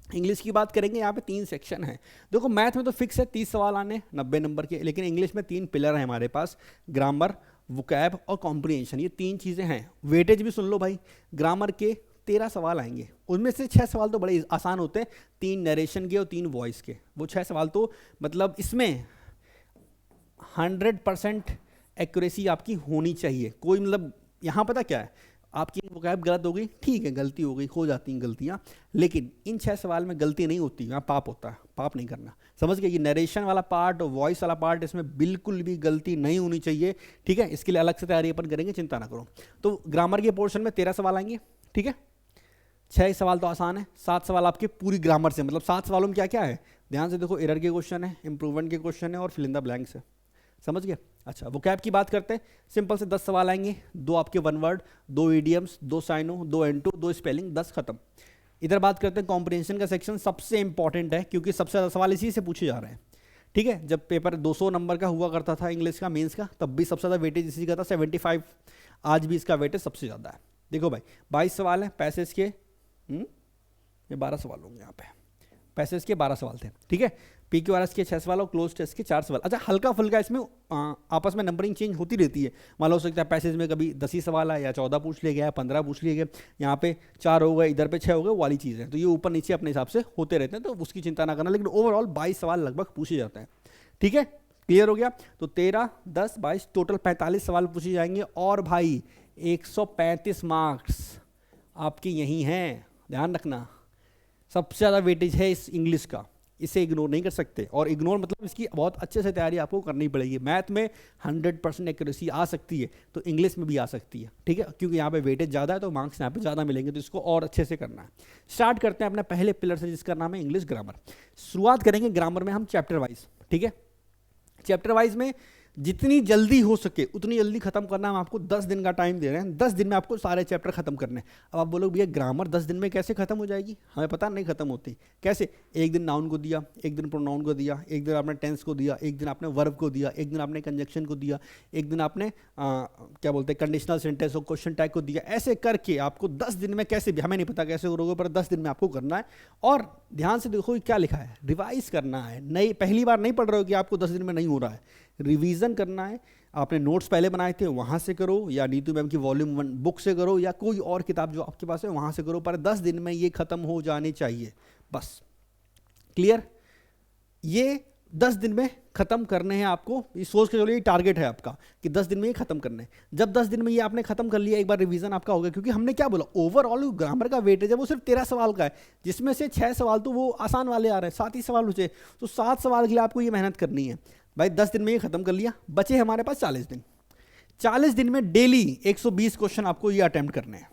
इंग्लिश की बात करेंगे, यहाँ पे 3 सेक्शन है। देखो मैथ में तो फिक्स है 30 सवाल आने 90 नंबर के, लेकिन इंग्लिश में 3 पिलर हैं हमारे पास, ग्रामर, वोकैब और कॉम्प्रिहेंशन, ये 3 चीज़ें हैं। वेटेज भी सुन लो भाई, ग्रामर के 13 सवाल आएंगे, उनमें से 6 सवाल तो बड़े आसान होते हैं, 3 नरेशन के और 3 वॉइस के। वो 6 सवाल तो मतलब इसमें 100% एक्यूरेसी आपकी होनी चाहिए। कोई मतलब यहाँ पता क्या है, आपकी वोकैब गलत हो गई, ठीक है, गलती हो गई, हो जाती हैं गलतियाँ, लेकिन इन 6 सवाल में गलती नहीं होती, यहाँ पाप होता है, पाप नहीं करना। समझ गए, ये नरेशन वाला पार्ट और वॉइस वाला पार्ट, इसमें बिल्कुल भी गलती नहीं होनी चाहिए, ठीक है। इसके लिए अलग से तैयारी अपन करेंगे, चिंता ना करो। तो ग्रामर के पोर्शन में 13 सवाल आएंगे, ठीक है। 6 सवाल तो आसान है, 7 सवाल आपके पूरी ग्रामर से, मतलब 7 सवालों में क्या क्या है, ध्यान से देखो, एरर के क्वेश्चन है, इंप्रूवमेंट के क्वेश्चन है और फिल इन द ब्लैंक्स है। समझ गए। अच्छा, वोकैब की बात करते हैं, सिंपल से 10 सवाल आएंगे, 2 आपके one word, 2 idioms, 2 syno, 2 anto, 2 spelling, 10 खत्म। इधर बात करते हैं कॉम्प्रिहेंशन का सेक्शन, सबसे इंपॉर्टेंट है क्योंकि सबसे ज़्यादा सवाल इसी से पूछे जा रहे हैं, ठीक है। जब पेपर 200 नंबर का हुआ करता था इंग्लिश का मेंस का, तब भी सबसे ज़्यादा वेटेज इसी का था 75, आज भी इसका वेटेज सबसे ज़्यादा है। देखो भाई 22 सवाल हैं पैसेज के, ये 12 सवाल होंगे यहाँ पे, पैसेज के 12 सवाल थे, ठीक है। PQRS के 6 सवाल और क्लोज टेस्ट के 4 सवाल। अच्छा, हल्का फुल्का इसमें आपस में नंबरिंग चेंज होती रहती है, मान लो हो सकता है पैसेज में कभी 10 ही सवाल है या 14 पूछ लिया गया है, 15 पूछ लिए गए, यहाँ पे 4 हो गए, इधर पे 6 हो गए, वो वाली चीज़ है। तो ये ऊपर नीचे अपने हिसाब से होते रहते हैं, तो उसकी चिंता ना करना, लेकिन ओवरऑल 22 सवाल लगभग पूछे जाते हैं, ठीक है। क्लियर हो गया। तो 13, 10, 22 टोटल 45 सवाल पूछे जाएंगे, और भाई 135 मार्क्स आपके यहीं हैं, ध्यान रखना। सबसे ज़्यादा वेटेज है इस इंग्लिश का, इसे इग्नोर नहीं कर सकते, और इग्नोर मतलब इसकी बहुत अच्छे से तैयारी आपको करनी पड़ेगी। मैथ में 100% एक्यूरेसी आ सकती है, तो इंग्लिश में भी आ सकती है, ठीक है, क्योंकि यहाँ पे वेटेज ज़्यादा है तो मार्क्स यहाँ पे ज़्यादा मिलेंगे, तो इसको और अच्छे से करना है। स्टार्ट करते हैं अपने पहले पिलर से, जिसका नाम है इंग्लिश ग्रामर। शुरुआत करेंगे ग्रामर में हम चैप्टर वाइज, ठीक है। चैप्टर वाइज में जितनी जल्दी हो सके उतनी जल्दी खत्म करना, हम आपको 10 दिन का टाइम दे रहे हैं, 10 दिन में आपको सारे चैप्टर खत्म करने हैं। अब आप बोलोगे भैया ग्रामर 10 दिन में कैसे खत्म हो जाएगी, हमें पता नहीं खत्म होती कैसे। एक दिन नाउन को दिया, एक दिन प्रोनाउन को दिया, एक दिन आपने टेंस को दिया, एक दिन आपने वर्ब को दिया, एक दिन आपने कंजक्शन को दिया, एक दिन आपने क्या बोलते हैं कंडीशनल सेंटेंस और क्वेश्चन टैग को दिया। ऐसे करके आपको 10 दिन में कैसे भी, हमें नहीं पता कैसे करोगे, पर 10 दिन में आपको करना है। और ध्यान से देखो क्या लिखा है, रिवाइज करना है, नई पहली बार नहीं पढ़ रहे हो कि आपको 10 दिन में नहीं हो रहा है, रिवीजन करना है। आपने नोट्स पहले बनाए थे वहाँ से करो, या नीतू मैम की वॉल्यूम 1 बुक से करो, या कोई और किताब जो आपके पास है वहाँ से करो, पर 10 दिन में ये खत्म हो जाने चाहिए बस। क्लियर, ये 10 दिन में खत्म करने हैं आपको, ये सोच के चलो, ये टारगेट है आपका कि 10 दिन में ये खत्म करने हैं। जब 10 दिन में ये आपने खत्म कर लिया, एक बार रिवीजन आपका हो गया, क्योंकि हमने क्या बोला, ओवरऑल ग्रामर का वेटेज है वो सिर्फ 13 सवाल का है, जिसमें से 6 सवाल तो वो आसान वाले आ रहे हैं, 7 ही सवाल बचे, तो 7 सवाल के लिए आपको ये मेहनत करनी है भाई। 10 दिन में ये खत्म कर लिया, बचे हमारे पास 40 दिन। 40 दिन में डेली 120 क्वेश्चन आपको ये अटेम्प्ट करने हैं,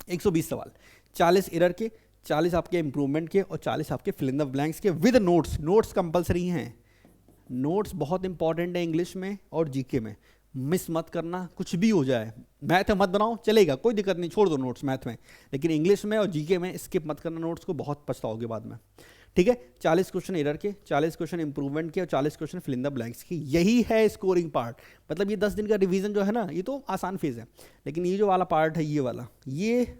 120 सवाल, 40 एरर के, 40 आपके इंप्रूवमेंट के, और 40 आपके फिल इन द ब्लैंक्स के विद नोट्स। नोट्स कंपलसरी हैं, नोट्स बहुत इंपॉर्टेंट है इंग्लिश में और जीके में, मिस मत करना, कुछ भी हो जाए। मैथ में मत बनाओ चलेगा, कोई दिक्कत नहीं, छोड़ दो नोट्स मैथ में, लेकिन इंग्लिश में और जीके में स्किप मत करना नोट्स को, बहुत पछताओगे बाद में, ठीक है। 40 क्वेश्चन एरर के, 40 क्वेश्चन इंप्रूवमेंट के, और 40 question fill in the blanks की। यही है स्कोरिंग पार्ट। मतलब ये 10 दिन का रिवीजन जो है ना, ये तो आसान फेज है, लेकिन ये जो वाला पार्ट है, ये वाला, ये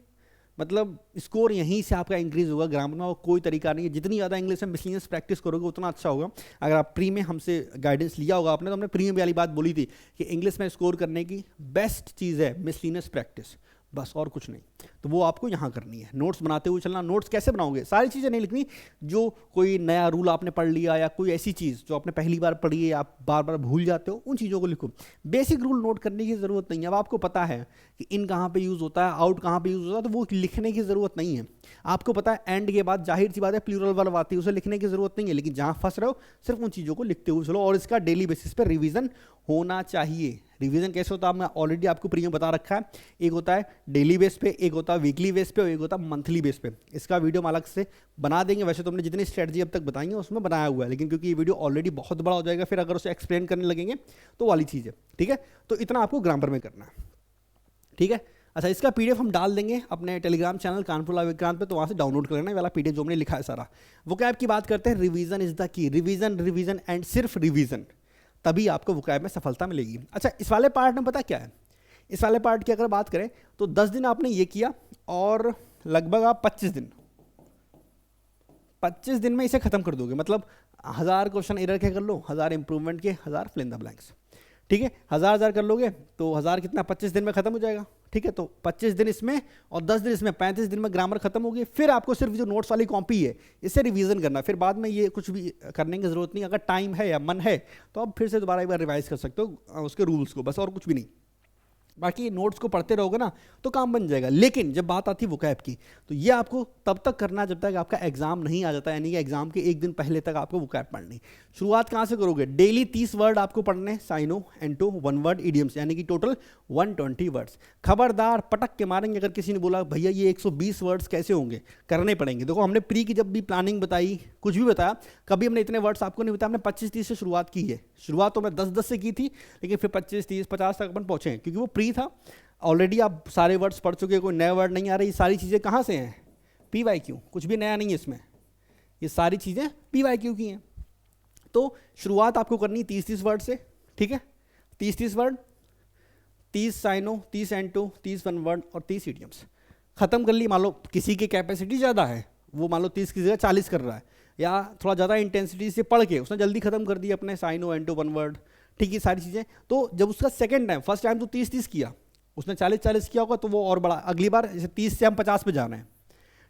मतलब स्कोर यहीं से आपका इंक्रीज होगा ग्रामर में, और कोई तरीका नहीं है। जितनी ज़्यादा इंग्लिश में मिसलिनियस प्रैक्टिस करोगे उतना अच्छा होगा। अगर आप प्री में हमसे गाइडेंस लिया होगा आपने, तो हमने प्री में वाली बात बोली थी कि इंग्लिश में स्कोर करने की बेस्ट चीज़ है मिसलिनियस प्रैक्टिस, बस और कुछ नहीं। तो वो आपको यहाँ करनी है, नोट्स बनाते हुए चलना। नोट्स कैसे बनाओगे, सारी चीज़ें नहीं लिखनी, जो कोई नया रूल आपने पढ़ लिया या कोई ऐसी चीज़ जो आपने पहली बार पढ़ी है, आप बार बार भूल जाते हो, उन चीज़ों को लिखो। बेसिक रूल नोट करने की ज़रूरत नहीं है। अब आपको पता है कि इन कहाँ पे यूज़ होता है, आउट कहाँ पे यूज़ होता है, तो वो लिखने की ज़रूरत नहीं है। आपको पता है एंड के बाद जाहिर सी बात है प्लूरल वर्ब आती है, उसे लिखने की ज़रूरत नहीं है, लेकिन जहाँ फंस रहे हो सिर्फ उन चीज़ों को लिखते हुए चलो, और इसका डेली बेसिस पर रिवीजन होना चाहिए। रिवीजन कैसे होता है मैं ऑलरेडी आपको प्री में बता रखा है, एक होता है डेली बेस पे, एक होता है वीकली बेस पे, और एक होता है मंथली बेस पे। इसका वीडियो हम अलग से बना देंगे। वैसे तो हमने जितनी स्ट्रेटजी अब तक बताई है उसमें बनाया हुआ है, लेकिन क्योंकि ये वीडियो ऑलरेडी बहुत बड़ा हो जाएगा, फिर अगर उसे एक्सप्लेन करने लगेंगे तो वाली चीज़ है, ठीक है। तो इतना आपको ग्रामर में करना है, ठीक है। अच्छा, इसका पीडीएफ हम डाल देंगे अपने Telegram channel Kanpur live Vikrant पे, तो वहाँ से डाउनलोड कर लेना वाला पीडीएफ जो हमने लिखा है सारा। वोकैब की बात करते हैं, revision is the key, revision revision and सिर्फ रिवीजन, तभी आपको वोकैब में सफलता मिलेगी। अच्छा, इस वाले पार्ट में पता क्या है, इस वाले पार्ट की अगर बात करें तो 10 दिन आपने ये किया, और लगभग आप 25 दिन में इसे खत्म कर दोगे। मतलब 1000 क्वेश्चन एरर के कर लो, 1000 इंप्रूवमेंट के, 1000 फिल इन द ब्लैंक्स, ठीक है। 1000 कर लोगे तो 1000 कितना 25 दिन में खत्म हो जाएगा, ठीक है, तो 25 दिन इसमें और 10 दिन इसमें, 35 दिन में ग्रामर खत्म हो गई। फिर आपको सिर्फ जो नोट्स वाली कॉपी है इससे रिवीजन करना, फिर बाद में ये कुछ भी करने की जरूरत नहीं। अगर टाइम है या मन है तो आप फिर से दोबारा एक बार रिवाइज कर सकते हो उसके रूल्स को, बस और कुछ भी नहीं। बाकी नोट्स को पढ़ते रहोगे ना तो काम बन जाएगा। लेकिन जब बात आती है वोकैब की, तो ये आपको तब तक करना जब तक आपका एग्जाम नहीं आ जाता, यानी कि एग्जाम के एक दिन पहले तक आपको वोकैब पढ़नी। शुरुआत कहाँ से करोगे? डेली 30 वर्ड आपको पढ़ने, साइनो एंटो 1 वर्ड इडियम्स, यानी कि टोटल 120 वर्ड्स। खबरदार पटक के मारेंगे अगर किसी ने बोला भैया ये 120 वर्ड्स कैसे होंगे, करने पड़ेंगे। देखो हमने प्री की जब भी प्लानिंग बताई, कुछ भी बताया, कभी हमने इतने वर्ड्स आपको नहीं बताया। हमने 25-30 से शुरुआत की है। शुरुआत तो मैं 10-10 से की थी, लेकिन फिर 25-30-50 तक अपन पहुंचे, क्योंकि वो प्री था। ऑलरेडी आप सारे वर्ड्स पढ़ चुके, कोई नए वर्ड नहीं आ रहे। ये सारी चीज़ें कहाँ से हैं? PYQ, कुछ भी नया नहीं है इसमें, ये सारी चीज़ें PYQ की हैं। तो शुरुआत आपको करनी 30-30 वर्ड से, ठीक है, 30-30 वर्ड, 30 साइनो, 30 एंटो, 30 1 वर्ड और 30 इडियम्स खत्म कर ली। मान लो किसी की कैपेसिटी ज़्यादा है, वो मान लो 30 की जगह 40 कर रहा है, या थोड़ा ज़्यादा इंटेंसिटी से पढ़ के उसने जल्दी खत्म कर दी अपने साइनो एंटो 1 वर्ड, ठीक है, सारी चीज़ें। तो जब उसका सेकेंड टाइम, फर्स्ट टाइम तो 30-30 किया उसने, 40-40 किया होगा, तो वो और बड़ा, अगली बार जैसे 30 से हम 50 पे जाना है,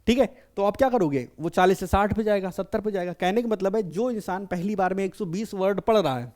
ठीक है, तो आप क्या करोगे? वो 40 से 60 पे जाएगा, 70 पे जाएगा। कहने का मतलब है जो इंसान पहली बार में 120 वर्ड पढ़ रहा है,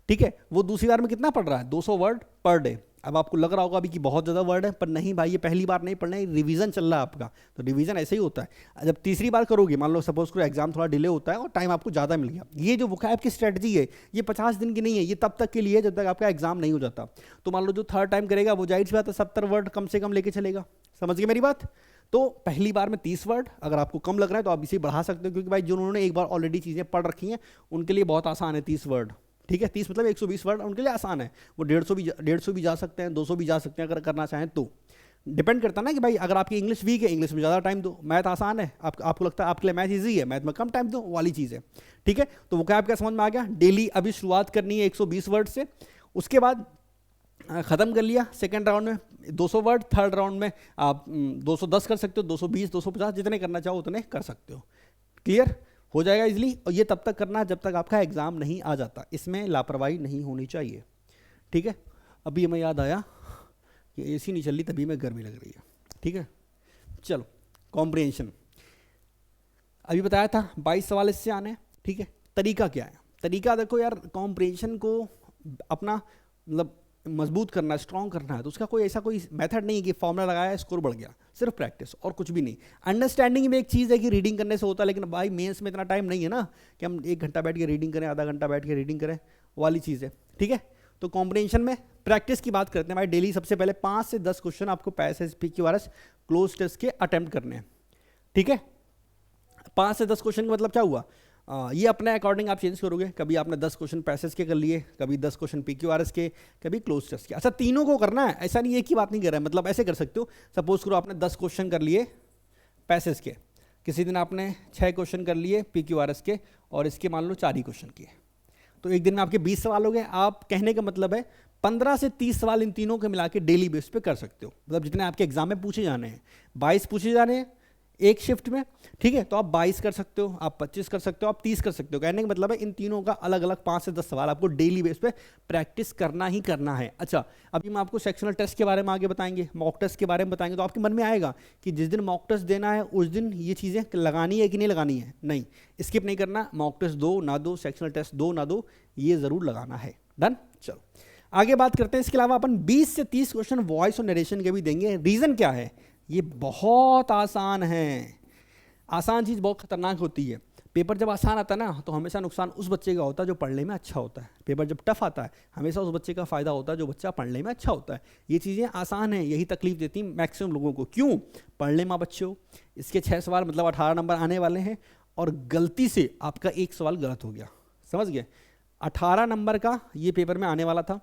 ठीक है, वो दूसरी बार में कितना पढ़ रहा है? 200 वर्ड पर डे। अब आपको लग रहा होगा अभी कि बहुत ज़्यादा वर्ड है, पर नहीं भाई, ये पहली बार नहीं पढ़ना है, रिवीजन चल रहा है आपका। तो रिवीजन ऐसे ही होता है। जब तीसरी बार करोगे, मान लो सपोज करो एग्जाम थोड़ा डिले होता है और टाइम आपको ज़्यादा मिल गया, ये जो वोकैब की स्ट्रेटजी है ये 50 दिन की नहीं है, ये तब तक के लिए जब तक आपका एग्जाम नहीं हो जाता। तो मान लो जो थर्ड टाइम करेगा वो जाहिर सी बात है 70 वर्ड कम से कम लेके चलेगा। समझ गए मेरी बात? तो पहली बार में 30 वर्ड, अगर आपको कम लग रहा है तो आप इसे बढ़ा सकते हो, क्योंकि भाई जिन्होंने एक बार ऑलरेडी चीज़ें पढ़ रखी हैं उनके लिए बहुत आसान है 30 वर्ड, ठीक है। 30 मतलब 120 वर्ड उनके लिए आसान है। वो 150 भी जा सकते हैं, 200 भी जा सकते हैं अगर करना चाहें तो। डिपेंड करता है ना कि भाई अगर आपकी इंग्लिश वीक है, इंग्लिश में ज़्यादा टाइम दो, मैथ आसान है, आपको लगता है आपके लिए मैथ ईजी है, मैथ में कम टाइम दो, वाली चीज़ है, ठीक है। तो वो क्या आपका समझ में आ गया? डेली अभी शुरुआत करनी है 120 वर्ड से, उसके बाद ख़त्म कर लिया सेकेंड राउंड में 200 वर्ड, थर्ड राउंड में आप 210 कर सकते हो, 220, 250 जितने करना चाहो उतने कर सकते हो। क्लियर हो जाएगा इजली। और ये तब तक करना जब तक आपका एग्ज़ाम नहीं आ जाता, इसमें लापरवाही नहीं होनी चाहिए, ठीक है। अभी हमें याद आया कि AC नहीं चल रही तभी मैं गर्मी लग रही है, ठीक है। चलो कॉम्प्रिहेंशन अभी बताया था 22 सवाल इससे आने हैं, ठीक है। तरीका क्या है? तरीका देखो यार, कॉम्प्रिहेंशन को अपना मतलब मजबूत करना है, स्ट्रॉन्ग करना है, तो उसका कोई ऐसा कोई मेथड नहीं है कि फॉर्मूला लगाया स्कोर बढ़ गया, सिर्फ प्रैक्टिस और कुछ भी नहीं। अंडरस्टैंडिंग में एक चीज़ है कि रीडिंग करने से होता है, लेकिन भाई मेंस में इतना टाइम नहीं है ना कि हम 1 घंटा बैठ के रीडिंग करें, आधा घंटा बैठ के रीडिंग करें, वाली चीज़ है, ठीक है। तो कॉम्प्रिहेंशन में प्रैक्टिस की बात करते हैं भाई। डेली सबसे पहले 5 से 10 क्वेश्चन आपको पैसेज PQRS क्लोज टेस्ट के अटेम्प्ट करने हैं, ठीक है। 5 से 10 क्वेश्चन का मतलब क्या हुआ? ये अपने अकॉर्डिंग आप चेंज करोगे। कभी आपने 10 क्वेश्चन पैसेज के कर लिए, कभी 10 क्वेश्चन PQRS के, कभी क्लोज टेस्ट के। अच्छा, तीनों को करना है, ऐसा नहीं एक ही बात नहीं कर रहा है। मतलब ऐसे कर सकते हो, सपोज करो आपने 10 क्वेश्चन कर लिए पैसेज के, किसी दिन आपने 6 क्वेश्चन कर लिए PQRS के, और इसके मान लो 4 ही क्वेश्चन किए, तो एक दिन में आपके 20 सवाल हो गए। आप कहने का मतलब है 15 से 30 सवाल इन तीनों के मिला के डेली बेस पे कर सकते हो। मतलब जितने आपके एग्जाम में पूछे जाने हैं, 22 पूछे जाने हैं एक शिफ्ट में, ठीक है, तो आप 22 कर सकते हो, आप 25 कर सकते हो, आप 30 कर सकते हो। कहने का मतलब है इन तीनों का अलग अलग 5 से 10 सवाल आपको डेली बेस पे प्रैक्टिस करना ही करना है। अच्छा, अभी हम आपको सेक्शनल टेस्ट के बारे में आगे बताएंगे, मॉक टेस्ट के बारे में बताएंगे, तो आपके मन में आएगा कि जिस दिन मॉक टेस्ट देना है उस दिन ये चीज़ें लगानी है कि नहीं लगानी है। नहीं, स्किप नहीं करना, मॉक टेस्ट दो ना दो, सेक्शनल टेस्ट दो ना दो, ये ज़रूर लगाना है। डन। चलो आगे बात करते हैं। इसके अलावा अपन 20 से 30 क्वेश्चन वॉइस और नरेशन के भी देंगे। रीज़न क्या है? ये बहुत आसान है। आसान चीज़ बहुत खतरनाक होती है। पेपर जब आसान आता है ना, तो हमेशा नुकसान उस बच्चे का होता है जो पढ़ने में अच्छा होता है। पेपर जब टफ आता है, हमेशा उस बच्चे का फ़ायदा होता है जो बच्चा पढ़ने में अच्छा होता है। ये चीज़ें आसान हैं, यही तकलीफ देती हैं मैक्सिमम लोगों को। क्यों? पढ़ने में बच्चे हो। इसके 6 सवाल मतलब 18 नंबर आने वाले हैं, और गलती से आपका एक सवाल गलत हो गया, समझ गए? 18 नंबर का ये पेपर में आने वाला था,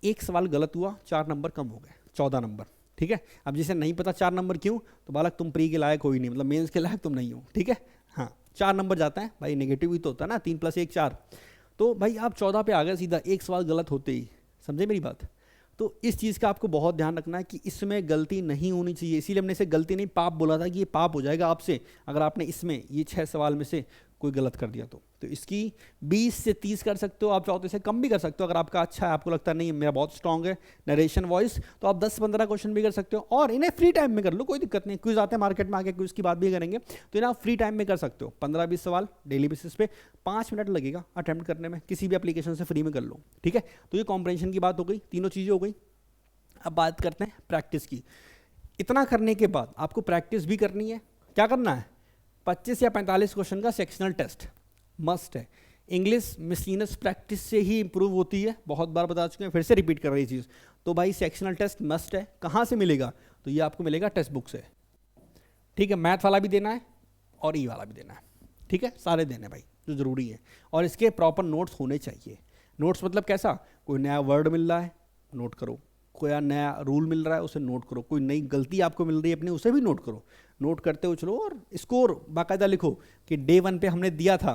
एक सवाल गलत हुआ, 4 नंबर कम हो गए, 14 नंबर, ठीक है। अब जिसे नहीं पता 4 नंबर क्यों, तो बालक तुम प्री के लायक हो ही नहीं, मतलब मेंस के लायक तुम नहीं हो, ठीक है। हाँ, 4 नंबर जाता है भाई, नेगेटिव ही तो होता है ना, 3 + 1 4। तो भाई आप 14 पे आ गए सीधा, एक सवाल गलत होते ही। समझे मेरी बात? तो इस चीज़ का आपको बहुत ध्यान रखना है कि इसमें गलती नहीं होनी चाहिए। इसीलिए हमने इसे गलती नहीं, पाप बोला था कि ये पाप हो जाएगा आपसे अगर आपने इसमें ये 6 सवाल में से कोई गलत कर दिया तो इसकी 20 से 30 कर सकते हो आप, चाहो तो इसे कम भी कर सकते हो अगर आपका अच्छा है, आपको लगता है नहीं मेरा बहुत स्ट्रांग है नरेशन वॉइस, तो आप 10-15 क्वेश्चन भी कर सकते हो और इन्हें फ्री टाइम में कर लो, कोई दिक्कत नहीं। क्विज आते हैं मार्केट में, आगे क्विज की बात भी करेंगे, तो इन्हें आप फ्री टाइम में कर सकते हो। 15-20 सवाल डेली बेसिस पे 5 मिनट लगेगा अटैम्प्ट करने में, किसी भी एप्लीकेशन से फ्री में कर लो, ठीक है। तो ये कॉम्प्रिहेंशन की बात हो गई, तीनों चीज़ें हो गई। अब बात करते हैं प्रैक्टिस की। इतना करने के बाद आपको प्रैक्टिस भी करनी है। क्या करना है? 25 या 45 क्वेश्चन का सेक्शनल टेस्ट मस्ट है। इंग्लिश मिसलिनियस प्रैक्टिस से ही इंप्रूव होती है, बहुत बार बता चुके हैं, फिर से रिपीट कर रही चीज़। तो भाई सेक्शनल टेस्ट मस्ट है। कहाँ से मिलेगा? तो ये आपको मिलेगा टेक्स्ट बुक से, ठीक है। मैथ वाला भी देना है और ई वाला भी देना है, ठीक है, सारे देने भाई जो ज़रूरी है। और इसके प्रॉपर नोट्स होने चाहिए। नोट्स मतलब कैसा? कोई नया वर्ड मिल रहा है नोट करो, कोई नया रूल मिल रहा है उसे नोट करो, कोई नई गलती आपको मिल रही है अपनी उसे भी नोट करो। नोट करते हुए चलो और स्कोर बाकायदा लिखो कि डे 1 पे हमने दिया था,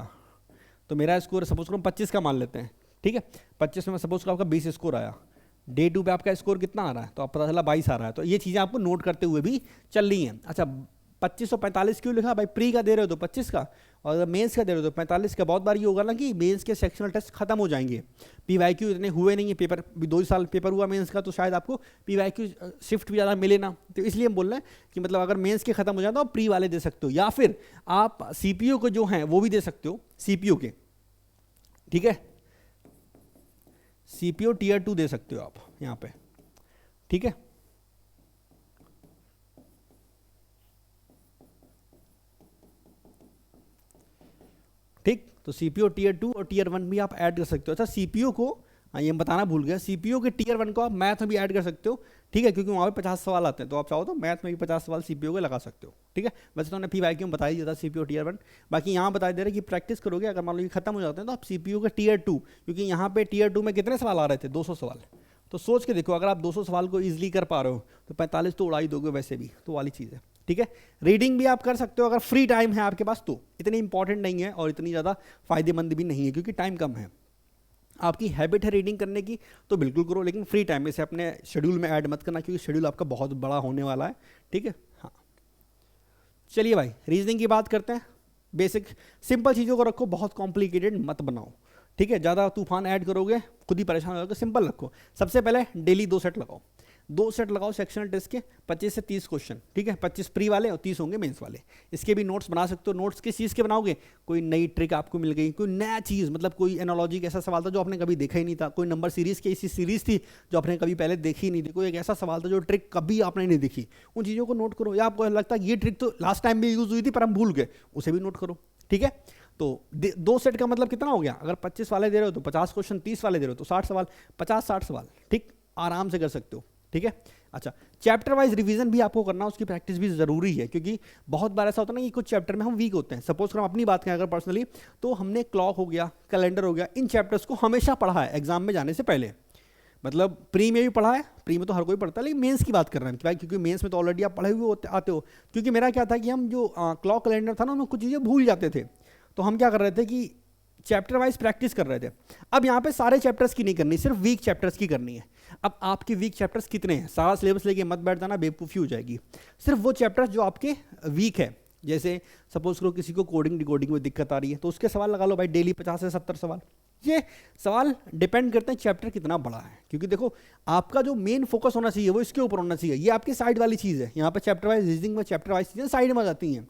तो मेरा स्कोर सपोज करो 25 का मान लेते हैं, ठीक है। 25 में सपोज करो आपका 20 स्कोर आया, डे 2 पे आपका स्कोर कितना आ रहा है? तो आप पता चला 22 आ रहा है। तो ये चीज़ें आपको नोट करते हुए भी चल रही हैं। अच्छा 2545 क्यों लिखा भाई? प्री का दे रहे हो तो 25 का, और अगर मेंस का दे रहे हो तो 45 का। बहुत बार ये होगा ना कि मेंस के सेक्शनल टेस्ट खत्म हो जाएंगे, पीवाईक्यू इतने हुए नहीं है, पेपर भी 2 साल पेपर हुआ मेंस का, तो शायद आपको पीवाईक्यू शिफ्ट भी ज़्यादा मिले ना। तो इसलिए हम बोल रहे हैं कि मतलब अगर मेंस के खत्म हो जाए तो आप प्री वाले दे सकते हो, या फिर आप सीपीयू को जो हैं वो भी दे सकते हो, सीपीयू के, ठीक है। सीपीयू टियर 2 दे सकते हो आप यहाँ पे, ठीक है। ठीक, तो सीपीयू टियर 2 और टियर 1 भी आप ऐड कर सकते हो। अच्छा सीपीयू को, हाँ ये बताना भूल गया, सीपीयू के टियर 1 को आप मैथ में भी ऐड कर सकते हो, ठीक है, क्योंकि वहाँ पे 50 सवाल आते हैं, तो आप चाहो तो मैथ में भी 50 सवाल सीपीयू के लगा सकते हो, ठीक है। वैसे तो उन्होंने पीवाईक्यू में बता ही दिया था सीपीयू टियर 1, बाकी यहाँ बता दे रहे कि प्रैक्टिस करोगे, अगर मान लो ये खत्म हो जाते हैं तो आप सीपीयू के टियर 2, क्योंकि यहाँ पे टियर 2 में कितने सवाल आ रहे थे? 200 सवाल। तो सोच के देखो, अगर आप 200 सवाल को ईजिली कर पा रहे हो तो 45 तो उड़ा ही दोगे वैसे भी, तो वाली चीज़ है, ठीक है। रीडिंग भी आप कर सकते हो अगर फ्री टाइम है आपके पास, तो इतनी इंपॉर्टेंट नहीं है और इतनी ज़्यादा फायदेमंद भी नहीं है क्योंकि टाइम कम है। आपकी हैबिट है रीडिंग करने की तो बिल्कुल करो, लेकिन फ्री टाइम में से अपने शेड्यूल में ऐड मत करना क्योंकि शेड्यूल आपका बहुत बड़ा होने वाला है, ठीक है। हाँ चलिए भाई रीजनिंग की बात करते हैं। बेसिक सिंपल चीज़ों को रखो, बहुत कॉम्प्लिकेटेड मत बनाओ, ठीक है। ज़्यादा तूफान ऐड करोगे खुद ही परेशान हो जाओगे, सिंपल रखो। सबसे पहले डेली 2 सेट लगाओ, 2 सेट लगाओ सेक्शनल टेस्ट के, 25 से 30 क्वेश्चन, ठीक है। 25 प्री वाले और 30 होंगे मेंस वाले। इसके भी नोट्स बना सकते हो। नोट्स किस चीज़ के बनाओगे? कोई नई ट्रिक आपको मिल गई, कोई नया चीज़, मतलब कोई एनालॉजी का ऐसा सवाल था जो आपने कभी देखा ही नहीं था, कोई नंबर सीरीज़ की ऐसी सीरीज़ थी जो आपने कभी पहले देखी ही नहीं थी, कोई एक ऐसा सवाल था जो ट्रिक कभी आपने नहीं देखी, उन चीज़ों को नोट करो। या आपको लगता है ये ट्रिक तो लास्ट टाइम भी यूज़ हुई थी पर हम भूल गए, उसे भी नोट करो, ठीक है। तो 2 सेट का मतलब कितना हो गया? अगर 25 वाले दे रहे हो तो 50 क्वेश्चन, 30 वाले दे रहे हो तो 60 सवाल, 50-60 सवाल, ठीक, आराम से कर सकते हो, ठीक है। अच्छा चैप्टर वाइज रिवीजन भी आपको करना, उसकी प्रैक्टिस भी जरूरी है क्योंकि बहुत बार ऐसा होता है ना कि कुछ चैप्टर में हम वीक होते हैं। सपोज करो हम अपनी बात करें अगर पर्सनली, तो हमने क्लॉक हो गया, कैलेंडर हो गया, इन चैप्टर्स को हमेशा पढ़ा है एग्जाम में जाने से पहले। मतलब प्री में भी पढ़ा है, प्री में तो हर कोई पढ़ता है, लेकिन मेंस की बात कर रहे हैं भाई, क्योंकि मेंस में तो ऑलरेडी आप पढ़े हुए आते हो। क्योंकि मेरा क्या था कि हम जो क्लॉक कैलेंडर था ना उनमें कुछ चीज़ें भूल जाते थे, तो हम क्या कर रहे थे कि चैप्टर वाइज प्रैक्टिस कर रहे थे। अब यहाँ पे सारे चैप्टर्स की नहीं करनी, सिर्फ वीक चैप्टर्स की करनी है। अब आपके वीक चैप्टर्स कितने हैं? सारा सिलेबस लेके मत बैठ जाना, बेवकूफ़ी हो जाएगी। सिर्फ वो चैप्टर्स जो आपके वीक है, जैसे सपोज करो किसी को कोडिंग डिकोडिंग में दिक्कत आ रही है तो उसके सवाल लगा लो भाई, डेली 50 से 70 सवाल। ये सवाल डिपेंड करते हैं चैप्टर कितना बड़ा है, क्योंकि देखो आपका जो मेन फोकस होना चाहिए वो इसके ऊपर होना चाहिए। ये आपकी साइड वाली चीज़ है, यहाँ पर चैप्टर वाइज रीजनिंग में चैप्टर वाइज चीज़ें साइड में आ जाती हैं,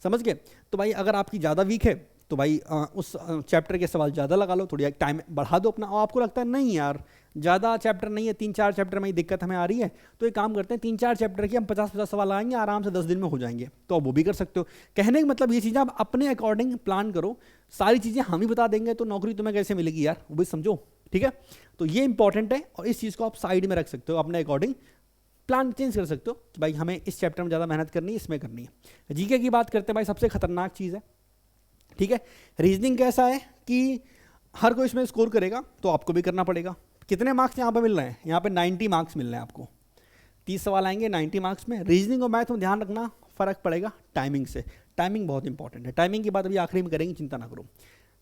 समझ गए। तो भाई अगर आपकी ज़्यादा वीक है तो भाई उस चैप्टर के सवाल ज़्यादा लगा लो, थोड़ी टाइम बढ़ा दो अपना। और आपको लगता है नहीं यार ज़्यादा चैप्टर नहीं है, 3-4 चैप्टर में ही दिक्कत हमें आ रही है, तो एक काम करते हैं 3-4 चैप्टर की हम 50-50 सवाल आएंगे, आराम से 10 दिन में हो जाएंगे, तो आप वो भी कर सकते हो। कहने का मतलब ये चीज़ें आप अपने अकॉर्डिंग प्लान करो। सारी चीज़ें हम ही बता देंगे तो नौकरी तुम्हें कैसे मिलेगी यार, वो भी समझो, ठीक है। तो ये इंपॉर्टेंट है और इस चीज़ को आप साइड में रख सकते हो, अपने अकॉर्डिंग प्लान चेंज कर सकते हो कि भाई हमें इस चैप्टर में ज़्यादा मेहनत करनी है, इसमें करनी है। जीके की बात करते हैं भाई, सबसे खतरनाक चीज़ है, ठीक है। रीजनिंग कैसा है कि हर कोई इसमें स्कोर करेगा तो आपको भी करना पड़ेगा। कितने मार्क्स यहाँ पे मिल रहे हैं? यहाँ पे 90 मार्क्स मिल रहे हैं आपको, 30 सवाल आएंगे 90 मार्क्स में। रीजनिंग और मैथ में ध्यान रखना फ़र्क पड़ेगा टाइमिंग से, टाइमिंग बहुत इंपॉर्टेंट है। टाइमिंग की बात अभी आखिरी में करेंगे, चिंता ना करो।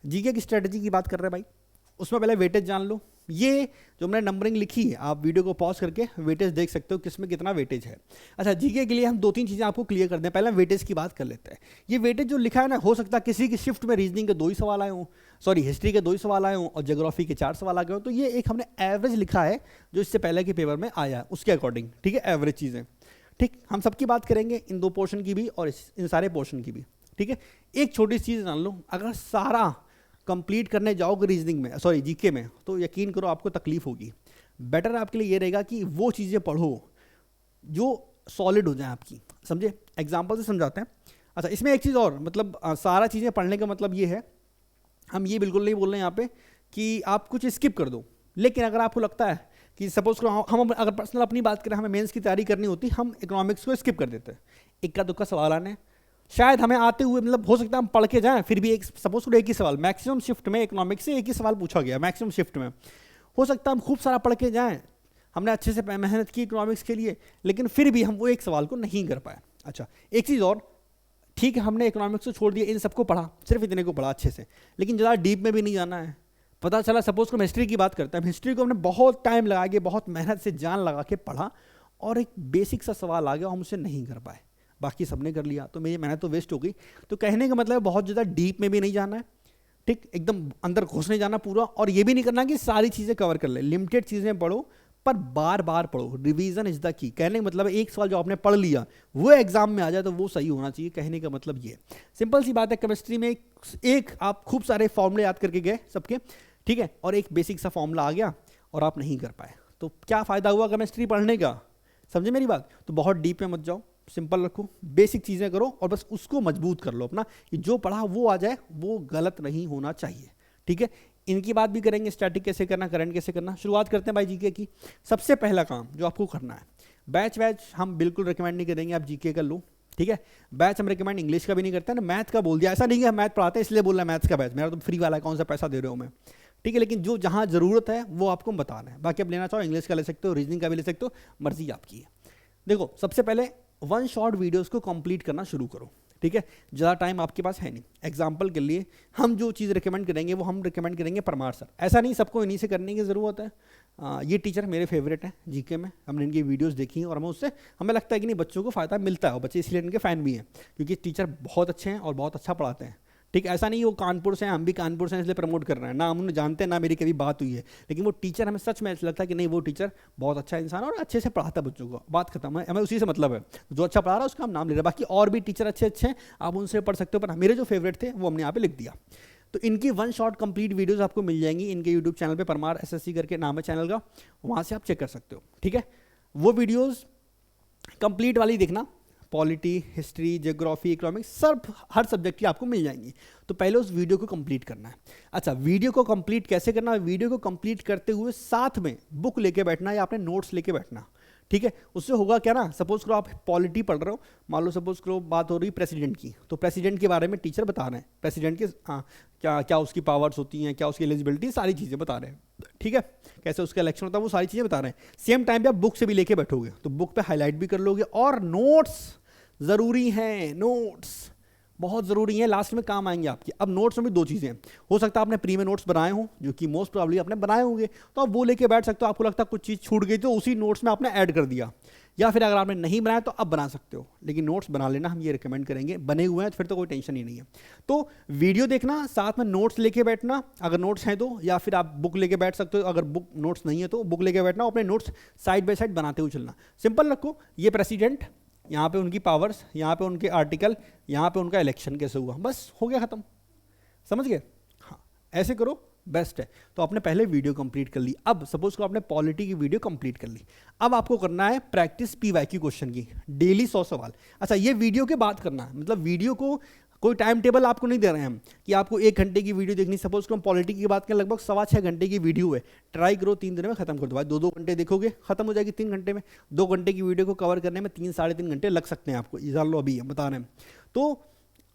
जीके की स्ट्रेटजी की बात कर रहे हैं भाई, उसमें पहले वेटेज जान लो, ये जो मैंने नंबरिंग लिखी है, आप वीडियो को पॉज करके वेटेज देख सकते हो किसमें कितना वेटेज है। अच्छा, जीके के लिए हम 2-3 चीज़ें आपको क्लियर कर दें। पहले वेटेज की बात कर लेते हैं। ये वेटेज जो लिखा है ना, हो सकता है किसी की शिफ्ट में रीजनिंग के 2 ही सवाल आए हों, सॉरी हिस्ट्री के 2 ही सवाल आए हों और ज्योग्राफी के 4 सवाल आ गए हों। तो ये एक हमने एवरेज लिखा है जो इससे पहले के पेपर में आया, उसके अकॉर्डिंग, ठीक है, एवरेज चीज़ें। ठीक, हम सबकी बात करेंगे इन 2 पोर्शन की भी और इन सारे पोर्शन की भी, ठीक है। एक छोटी सी चीज़ जान लो, अगर सारा कंप्लीट करने जाओगे रीजनिंग में, सॉरी जीके में, तो यकीन करो आपको तकलीफ होगी। बेटर आपके लिए ये रहेगा कि वो चीज़ें पढ़ो जो सॉलिड हो जाए आपकी, समझे। एग्जांपल से समझाते हैं। अच्छा, इसमें एक चीज़ और, मतलब सारा चीज़ें पढ़ने का मतलब ये है, हम ये बिल्कुल नहीं बोल रहे हैं यहाँ पे कि आप कुछ स्किप कर दो। लेकिन अगर आपको लगता है कि सपोज करो हम अगर पर्सनल अपनी बात करें, हमें मेंस की तैयारी करनी होती, हम इकोनॉमिक्स को स्किप कर देते हैं। इक्का दुक्का सवाल आने, शायद हमें आते हुए, मतलब हो सकता है हम पढ़ के जाएं, फिर भी एक सपोज करो एक ही सवाल, मैक्सिमम शिफ्ट में इकोनॉमिक्स से एक ही सवाल पूछा गया, मैक्सिमम शिफ्ट में हो सकता है हम खूब सारा पढ़ के जाएं, हमने अच्छे से मेहनत की इकोनॉमिक्स के लिए, लेकिन फिर भी हम वो एक सवाल को नहीं कर पाए। अच्छा, एक चीज़ और, ठीक है, हमने इकोनॉमिक्स को छोड़ दिया, इन सबको पढ़ा, सिर्फ इतने को पढ़ा अच्छे से, लेकिन ज़्यादा डीप में भी नहीं जाना है। पता चला सपोज को हिस्ट्री की बात करते हैं, हिस्ट्री को हमने बहुत टाइम लगा के, बहुत मेहनत से जान लगा के पढ़ा और एक बेसिक सा सवाल आ गया, हम उसे नहीं कर पाए, बाकी सबने कर लिया, तो मेरी मेहनत तो वेस्ट हो गई। तो कहने का मतलब बहुत ज़्यादा डीप में भी नहीं जाना है, ठीक, एकदम अंदर घुसने जाना पूरा, और ये भी नहीं करना कि सारी चीज़ें कवर कर ले। लिमिटेड चीज़ें पढ़ो पर बार बार पढ़ो, रिवीजन इज द की। कहने का मतलब एक सवाल जो आपने पढ़ लिया वो एग्जाम में आ जाए तो वो सही होना चाहिए, कहने का मतलब ये। सिंपल सी बात है, केमिस्ट्री में एक आप खूब सारे फॉर्मूले याद करके गए सबके, ठीक है, और एक बेसिक सा फॉर्मूला आ गया और आप नहीं कर पाए, तो क्या फ़ायदा हुआ केमिस्ट्री पढ़ने का, समझे मेरी बात। तो बहुत डीप में मत जाओ, सिंपल रखो, बेसिक चीज़ें करो और बस उसको मजबूत कर लो अपना, कि जो पढ़ा वो आ जाए, वो गलत नहीं होना चाहिए, ठीक है। इनकी बात भी करेंगे, स्टैटिक कैसे करना, करंट कैसे करना। शुरुआत करते हैं भाई जीके की। सबसे पहला काम जो आपको करना है, बैच हम बिल्कुल रिकमेंड नहीं करेंगे आप जीके का लो, ठीक है। बैच हम रिकमेंड इंग्लिश का भी नहीं करते ना, मैथ का बोल दिया, ऐसा नहीं है मैथ पढ़ाते हैं इसलिए बोल रहा है मैथ्स का बैच, मेरा तो फ्री वाला है, कौन सा पैसा दे रहे हो मैं, ठीक है। लेकिन जो जहाँ ज़रूरत है वो आपको बताना है, बाकी आप लेना चाहो इंग्लिश का ले सकते हो, रीजनिंग का भी ले सकते हो, मर्जी आपकी है। देखो, सबसे पहले 1 शॉट वीडियोस को कंप्लीट करना शुरू करो, ठीक है। ज़्यादा टाइम आपके पास है नहीं। एग्जाम्पल के लिए हम जो चीज़ रिकमेंड करेंगे वो हम रिकमेंड करेंगे परमार सर, ऐसा नहीं सबको इन्हीं से करने की ज़रूरत है। ये टीचर मेरे फेवरेट हैं जीके में, हमने इनकी वीडियोस देखी हैं और हमें उससे हमें लगता है कि नहीं बच्चों को फ़ायदा मिलता है, और बच्चे इसलिए इनके फ़ैन भी हैं क्योंकि टीचर बहुत अच्छे हैं और बहुत अच्छा पढ़ाते हैं, ठीक। ऐसा नहीं वो कानपुर से हैं, हम भी कानपुर से हैं इसलिए प्रमोट कर रहे हैं, ना हम उन्हें जानते हैं ना मेरी कभी बात हुई है, लेकिन वो टीचर हमें सच में ऐसा लगता है कि नहीं वो टीचर बहुत अच्छा इंसान है और अच्छे से पढ़ाता है बच्चों को, बात खत्म है। हमें उसी से मतलब है, जो अच्छा पढ़ा रहा है उसका हम नाम ले रहे हैं। बाकी और भी टीचर अच्छे अच्छे हैं, आप उनसे पढ़ सकते हो, पर मेरे जो फेवरेट थे वो हमने यहाँ पे लिख दिया। तो इनकी 1 शॉट कंप्लीट वीडियोस आपको मिल जाएंगी इनके यूट्यूब चैनल पे, परमार SSC करके नाम है चैनल का, वहाँ से आप चेक कर सकते हो, ठीक है। वो वीडियोस कंप्लीट वाली देखना, पॉलिटी, हिस्ट्री, ज्योग्राफी, इकोनॉमिक्स, सब हर सब्जेक्ट की आपको मिल जाएंगी। तो पहले उस वीडियो को कंप्लीट करना है। अच्छा, वीडियो को कंप्लीट कैसे करना है, वीडियो को कंप्लीट करते हुए साथ में बुक लेके बैठना या अपने नोट्स लेके बैठना, ठीक है। उससे होगा क्या ना, सपोज करो आप पॉलिटी पढ़ रहे हो, मान लो सपोज करो बात हो रही प्रेसिडेंट की, तो प्रेसिडेंट के बारे में टीचर बता रहे हैं, प्रेसिडेंट के क्या क्या उसकी पावर्स होती हैं, क्या उसकी एलिजिबिलिटी, सारी चीज़ें बता रहे हैं, ठीक है, कैसे उसका इलेक्शन होता है, वो सारी चीज़ें बता रहे हैं। सेम टाइम पे आप बुक से भी लेके बैठोगे तो बुक पे हाईलाइट भी कर लोगे, और नोट्स ज़रूरी हैं, नोट्स बहुत ज़रूरी है, लास्ट में काम आएंगे आपके। अब नोट्स में भी 2 चीज़ें, हो सकता है आपने प्री में नोट्स बनाए हों, जो कि मोस्ट प्रॉब्ली आपने बनाए होंगे, तो आप वो लेके बैठ सकते हो। आपको लगता है कुछ चीज़ छूट गई तो उसी नोट्स में आपने ऐड कर दिया, या फिर अगर आपने नहीं बनाया तो अब बना सकते हो, लेकिन नोट्स बना लेना, हम ये रिकमेंड करेंगे। बने हुए हैं तो फिर तो कोई टेंशन ही नहीं है। तो वीडियो देखना, साथ में नोट्स लेके बैठना, अगर नोट्स हैं तो, या फिर आप बुक लेके बैठ सकते हो, अगर बुक नोट्स नहीं है तो बुक लेके बैठना, अपने नोट्स साइड बाय साइड बनाते हुए चलना। सिंपल रखो, ये प्रेसिडेंट, यहाँ पे उनकी पावर्स, यहाँ पे उनके आर्टिकल, यहाँ पे उनका इलेक्शन कैसे हुआ, बस हो गया ख़त्म, समझ गए। हाँ, ऐसे करो, बेस्ट है। तो आपने पहले वीडियो कंप्लीट कर ली। अब सपोज को आपने पॉलिटी की वीडियो कंप्लीट कर ली, अब आपको करना है प्रैक्टिस PYQ क्वेश्चन की, डेली 100 सवाल। अच्छा, ये वीडियो के बाद करना है, मतलब वीडियो को कोई टाइम टेबल आपको नहीं दे रहे हैं हम कि आपको 1 घंटे की वीडियो देखनी। सपोज को हम पॉलिटी की बात करें, लगभग 6.25 घंटे की वीडियो है, ट्राई करो 3 दिन में खत्म कर दो भाई। 2-2 घंटे देखोगे खत्म हो जाएगी 3 घंटे में। 2 घंटे की वीडियो को कवर करने में 3-3.5 घंटे लग सकते हैं आपको, जान लो अभी बता रहे हैं। तो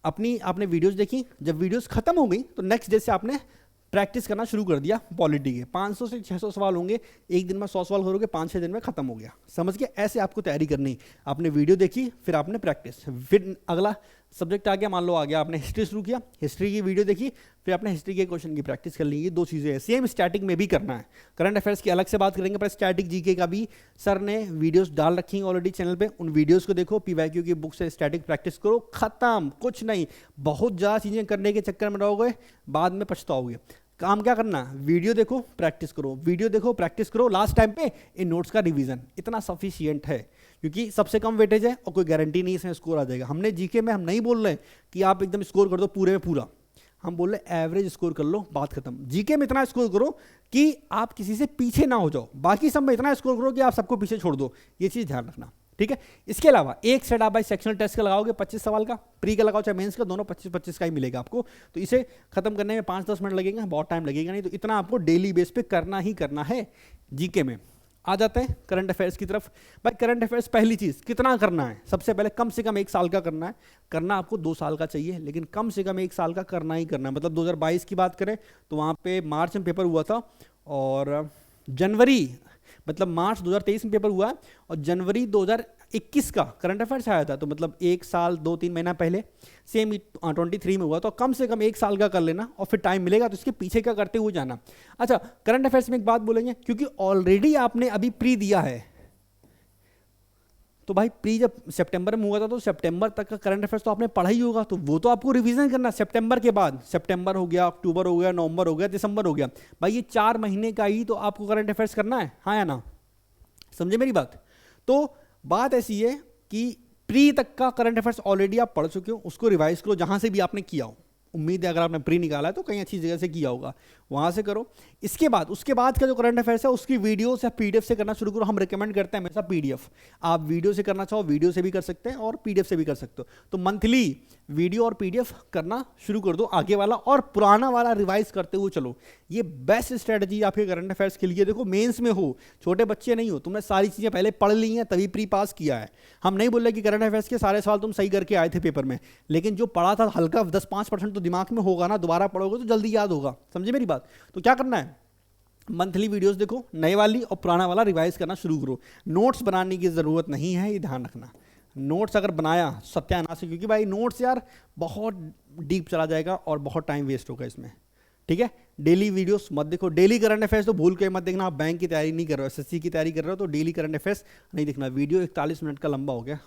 आपने वीडियोज़ देखी, जब वीडियोज़ खत्म हो गई तो नेक्स्ट डे से आपने प्रैक्टिस करना शुरू कर दिया पॉलिटी के। 500 से 600 सवाल होंगे, एक दिन में 100 सवाल करोगे, 5-6 दिन में खत्म हो गया, समझ के। ऐसे आपको तैयारी करनी, आपने वीडियो देखी, फिर आपने प्रैक्टिस, फिर अगला सब्जेक्ट आ गया, मान लो आ गया, आपने हिस्ट्री शुरू किया, हिस्ट्री की वीडियो देखी, फिर आपने हिस्ट्री के क्वेश्चन की प्रैक्टिस कर ली। ये दो चीज़ें हैं, सेम स्टैटिक में भी करना है। करंट अफेयर्स की अलग से बात करेंगे, पर स्टैटिक जीके का भी सर ने वीडियोस डाल रखी हैं ऑलरेडी चैनल पे, उन वीडियोस को देखो, पीवाईक्यू की बुक से स्टैटिक प्रैक्टिस करो, खत्म, कुछ नहीं। बहुत ज़्यादा चीज़ें करने के चक्कर में रहोगे, बाद में पछताओगे। काम क्या करना, वीडियो देखो प्रैक्टिस करो, वीडियो देखो प्रैक्टिस करो, लास्ट टाइम पे इन नोट्स का रिवीजन इतना सफिशियंट है, क्योंकि सबसे कम वेटेज है और कोई गारंटी नहीं इसमें स्कोर आ जाएगा। हमने जीके में हम नहीं बोल रहे कि आप एकदम स्कोर कर दो पूरे में पूरा, हम बोल रहे एवरेज स्कोर कर लो, बात खत्म। जीके में इतना स्कोर करो कि आप किसी से पीछे ना हो जाओ, बाकी सब में इतना स्कोर करो कि आप सबको पीछे छोड़ दो, ये चीज़ ध्यान रखना, ठीक है। इसके अलावा एक सेट आप भाई सेक्शनल टेस्ट का लगाओगे 25 सवाल का, प्री का लगाओ चाहे मेंस का, दोनों 25-25 का ही मिलेगा आपको। तो इसे खत्म करने में 5-10 मिनट लगेगा, बहुत टाइम लगेगा नहीं। तो इतना आपको डेली बेस पे करना ही करना है जीके में। आ जाते हैं करंट अफेयर्स की तरफ। भाई करंट अफेयर्स पहली चीज़ कितना करना है, सबसे पहले कम से कम 1 साल का करना है। करना आपको 2 साल का चाहिए, लेकिन कम से कम 1 साल का करना ही करना है। मतलब 2022 की बात करें तो वहाँ पे मार्च में पेपर हुआ था, और जनवरी मतलब मार्च 2023 में पेपर हुआ है, और जनवरी 2021 का करंट अफेयर्स आया था। तो मतलब 1 साल 2-3 महीना पहले सेम 23 में हुआ। तो कम से कम 1 साल का कर लेना, और फिर टाइम मिलेगा तो इसके पीछे का करते हुए जाना। अच्छा, करंट अफेयर्स में एक बात बोलेंगे, क्योंकि ऑलरेडी आपने अभी प्री दिया है, तो भाई प्री जब सितंबर में हुआ था तो सितंबर तक का करंट अफेयर्स तो आपने पढ़ा ही होगा, तो वो तो आपको रिवीजन करना सितंबर के बाद। सितंबर हो गया, अक्टूबर हो गया, नवंबर हो गया, दिसंबर हो गया, भाई ये 4 महीने का ही तो आपको करंट अफेयर्स करना है, हाँ या ना, समझे मेरी बात। तो बात ऐसी है कि प्री तक का करंट अफेयर्स ऑलरेडी आप पढ़ चुके हो, उसको रिवाइज करो जहां से भी आपने किया हो। उम्मीद है अगर आपने प्री निकाला है तो कहीं अच्छी जगह से किया होगा, वहाँ से करो। इसके बाद उसके बाद का जो करंट अफेयर्स है उसकी वीडियोस या पीडीएफ से करना शुरू करो। हम रिकमेंड करते हैं हमेशा पीडीएफ। आप वीडियो से करना चाहो वीडियो से भी कर सकते हैं, और पीडीएफ से भी कर सकते हो। तो मंथली वीडियो और पीडीएफ करना शुरू कर दो आगे वाला, और पुराना वाला रिवाइज करते हुए चलो। ये बेस्ट स्ट्रेटजी आपके करंट अफेयर्स के लिए। देखो मेंस में हो, छोटे बच्चे नहीं हो, तुमने सारी चीज़ें पहले पढ़ ली हैं तभी प्री पास किया है। हम नहीं बोल रहे कि करंट अफेयर्स के सारे सवाल तुम सही करके आए थे पेपर में, लेकिन जो पढ़ा था हल्का 10-5% तो दिमाग में होगा ना, दोबारा पढ़ोगे तो जल्दी याद होगा, समझे मेरी बात। तो क्या करना है, मंथली वीडियोस देखो, नए वाली और पुराना वाला रिवाइज करना शुरू करो। नोट्स बनाने की ज़रूरत नहीं है, ये ध्यान रखना। नोट्स अगर बनाया सत्यानाश है, क्योंकि भाई नोट्स यार बहुत डीप चला जाएगा और बहुत टाइम वेस्ट होगा इसमें, ठीक है। डेली वीडियोस मत देखो, डेली करंट अफेयर्स तो भूल के मत देखना। आप बैंक की तैयारी नहीं कर रहे हो, एसएससी की तैयारी कर रहे हो, तो डेली करंट अफेयर्स नहीं देखना। वीडियो 41 मिनट का लंबा हो गया,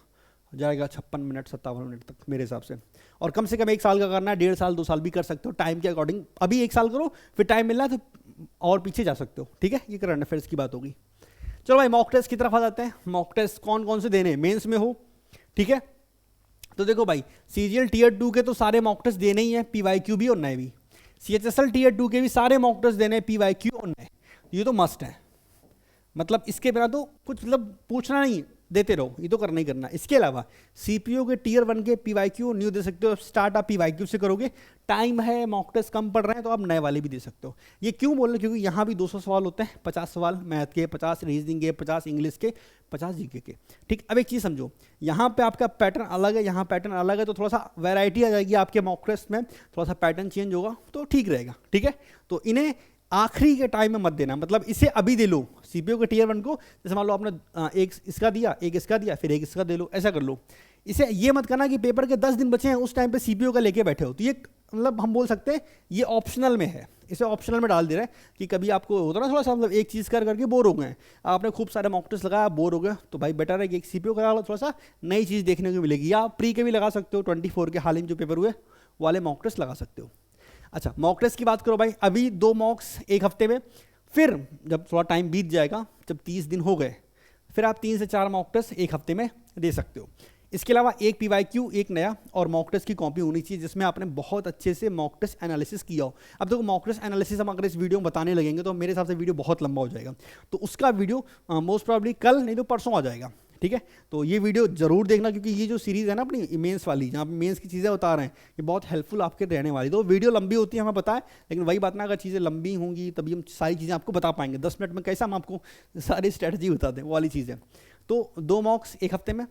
जाएगा 56 मिनट 57 मिनट तक मेरे हिसाब से। और कम से कम 1 साल का करना है, 1.5 साल 2 साल भी कर सकते हो टाइम के अकॉर्डिंग। अभी 1 साल करो, फिर टाइम मिल रहा है तो और पीछे जा सकते हो, ठीक है। ये करंट अफेयर्स की बात होगी। चलो भाई मॉक टेस्ट की तरफ आ जाते हैं। मॉक टेस्ट कौन कौन से देने, मेंस में हो, ठीक है। तो देखो भाई सीजीएल टीयर 2 के तो सारे मॉक टेस्ट देने ही हैं, पीवाईक्यू भी और नए भी। सीएचएसएल टीयर 2 के भी सारे मॉक टेस्ट देने, पीवाईक्यू और नए, ये तो मस्ट है। मतलब इसके बिना तो कुछ मतलब पूछना नहीं, देते रहो, ये तो करना ही करना। इसके अलावा सीपीओ के टीयर 1 के पीवाईक्यू न्यू दे सकते हो। स्टार्ट आप पीवाईक्यू से करोगे, टाइम है, मॉक टेस्ट कम पड़ रहे हैं तो आप नए वाले भी दे सकते हो। ये क्यों बोल रहे हैं, क्योंकि यहाँ भी 200 सवाल होते हैं, 50 सवाल मैथ के, 50 रीजनिंग के, 50 इंग्लिश के, 50 जीके के, ठीक। अब एक चीज़ समझो, यहाँ पे आपका पैटर्न अलग है, यहाँ पैटर्न अलग है, तो थोड़ा सा वैरायटी आ जाएगी आपके मॉक टेस्ट में, थोड़ा सा पैटर्न चेंज होगा तो ठीक रहेगा, ठीक है। तो इन्हें आखिरी के टाइम में मत देना, मतलब इसे अभी दे लो। सीपीओ के टीयर 1 को जैसे मान लो आपने एक इसका दिया, एक इसका दिया, फिर एक इसका दे लो, ऐसा कर लो। इसे ये मत करना कि पेपर के 10 दिन बचे हैं उस टाइम पे सीपीओ का लेके बैठे हो। तो ये मतलब हम बोल सकते हैं ये ऑप्शनल में है, इसे ऑप्शनल में डाल दे रहे हैं कि कभी आपको होता ना थोड़ा सा मतलब एक चीज़ कर करके बोर हो गए, आपने खूब सारे मॉक टेस्ट लगाया, बोर हो गए, तो भाई बेटर है कि एक सीपीओ करा लो, थोड़ा सा नई चीज़ देखने को मिलेगी। या प्री के भी लगा सकते हो, 24 के हाल ही में जो पेपर हुए वाले मॉक टेस्ट लगा सकते हो। अच्छा मॉक टेस्ट की बात करो भाई, अभी 2 मॉक्स एक हफ्ते में, फिर जब थोड़ा टाइम बीत जाएगा, जब 30 दिन हो गए, फिर आप 3 से 4 मॉक टेस्ट एक हफ्ते में दे सकते हो। इसके अलावा एक पीवाईक्यू, एक नया, और मॉक टेस्ट की कॉपी होनी चाहिए जिसमें आपने बहुत अच्छे से मॉक टेस्ट एनालिसिस किया हो। अब देखो मॉक टेस्ट एनालिसिस हम अगर इस वीडियो में बताने लगेंगे तो मेरे हिसाब से वीडियो बहुत लंबा हो जाएगा, तो उसका वीडियो मोस्ट प्रॉब्ली कल नहीं तो परसों आ जाएगा, ठीक है। तो ये वीडियो जरूर देखना, क्योंकि ये जो सीरीज़ है ना अपनी मेंस वाली, जहाँ पे मेंस की चीज़ें बता रहे हैं, ये बहुत हेल्पफुल आपके रहने वाली। तो वीडियो लंबी होती है हमें पता है, लेकिन वही बात ना, अगर चीज़ें लंबी होंगी तभी हम सारी चीज़ें आपको बता पाएंगे। 10 मिनट में कैसा हम आपको सारी स्ट्रैटेजी बता दें, वो वाली चीज़ें। तो 2 मॉक्स एक हफ्ते में,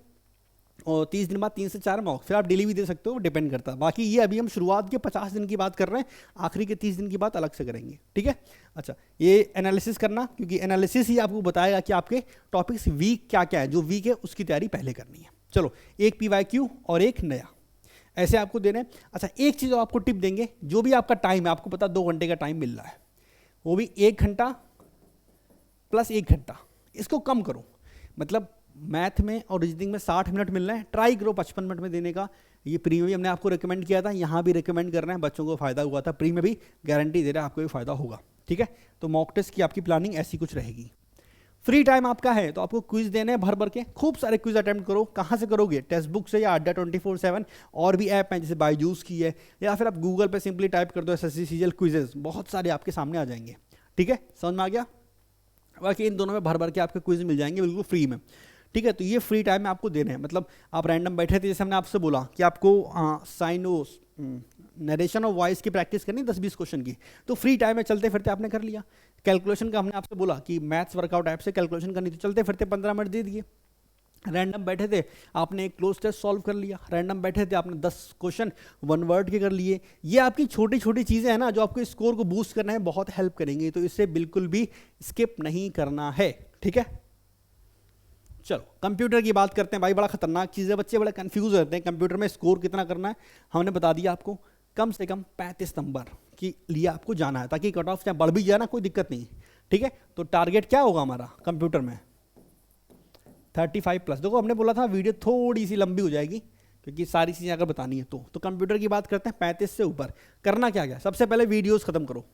और 30 दिन बाद 3 से 4 मॉक, फिर आप डेली भी दे सकते हो, डिपेंड करता है। बाकी ये अभी हम शुरुआत के 50 दिन की बात कर रहे हैं, आखिरी के 30 दिन की बात अलग से करेंगे, ठीक है। अच्छा ये एनालिसिस करना, क्योंकि एनालिसिस ही आपको बताएगा कि आपके टॉपिक्स वीक क्या क्या है, जो वीक है उसकी तैयारी पहले करनी है। चलो एक पीवाईक्यू और एक नया। ऐसे आपको देना है। अच्छा, एक चीज़ आपको टिप देंगे, जो भी आपका टाइम है, आपको पता 2 घंटे का टाइम मिल रहा है, वो भी 1 घंटा प्लस 1 घंटा, इसको कम करो। मतलब मैथ में और रीजनिंग में 60 मिनट मिल रहे हैं, ट्राई करो 55 मिनट में देने का। ये प्री में भी हमने आपको रिकमेंड किया था, यहाँ भी रिकमेंड कर रहे हैं, बच्चों को फायदा हुआ था, प्री में भी गारंटी दे रहा है आपको भी फायदा होगा। ठीक है, तो मॉक टेस्ट की आपकी प्लानिंग ऐसी कुछ रहेगी। फ्री टाइम आपका है तो आपको क्विज देने हैं भर भर के, खूब सारे क्विज अटेम्प्ट करो। कहाँ से करोगे? टेक्स्ट बुक से या अड्डा 24/7, और भी ऐप हैं जैसे बायजूस की है, या फिर आप गूगल पे सिंपली टाइप कर दो एसएससी सीजीएल क्विजेज, बहुत सारे आपके सामने आ जाएंगे। ठीक है, समझ में आ गया? बाकी इन दोनों में भर भर के आपके क्विज मिल जाएंगे बिल्कुल फ्री में। ठीक है, तो ये फ्री टाइम में आपको देने हैं। मतलब आप रैंडम बैठे थे, जैसे हमने आपसे बोला कि आपको साइनोस नरेशन और वॉइस की प्रैक्टिस करनी 10-20 क्वेश्चन की, तो फ्री टाइम में चलते फिरते आपने कर लिया। कैलकुलेशन का हमने आपसे बोला कि मैथ्स वर्कआउट ऐप से कैलकुलेशन करनी, तो चलते फिरते 15 मिनट दे दिए। रैंडम बैठे थे, आपने एक क्लोज टेस्ट सॉल्व कर लिया। रैंडम बैठे थे, आपने 10 क्वेश्चन 1 वर्ड के कर लिए। ये आपकी छोटी छोटी चीज़ें हैं ना, जो आपको स्कोर को बूस्ट करना है, बहुत हेल्प करेंगी, तो इससे बिल्कुल भी स्किप नहीं करना है। ठीक है, चलो कंप्यूटर की बात करते हैं भाई। बड़ा खतरनाक चीज़ है, बच्चे बड़े कंफ्यूज रहते हैं कंप्यूटर में स्कोर कितना करना है। हमने बता दिया आपको, कम से कम 35 नंबर के लिए आपको जाना है, ताकि कट ऑफ चाहे बढ़ भी जाए ना, कोई दिक्कत नहीं। ठीक है, तो टारगेट क्या होगा हमारा कंप्यूटर में? 35+। देखो हमने बोला था वीडियो थोड़ी सी लंबी हो जाएगी, क्योंकि सारी चीज़ें अगर बतानी है तो कंप्यूटर की बात करते हैं। 35 से ऊपर करना क्या क्या? सबसे पहले वीडियोस खत्म करो।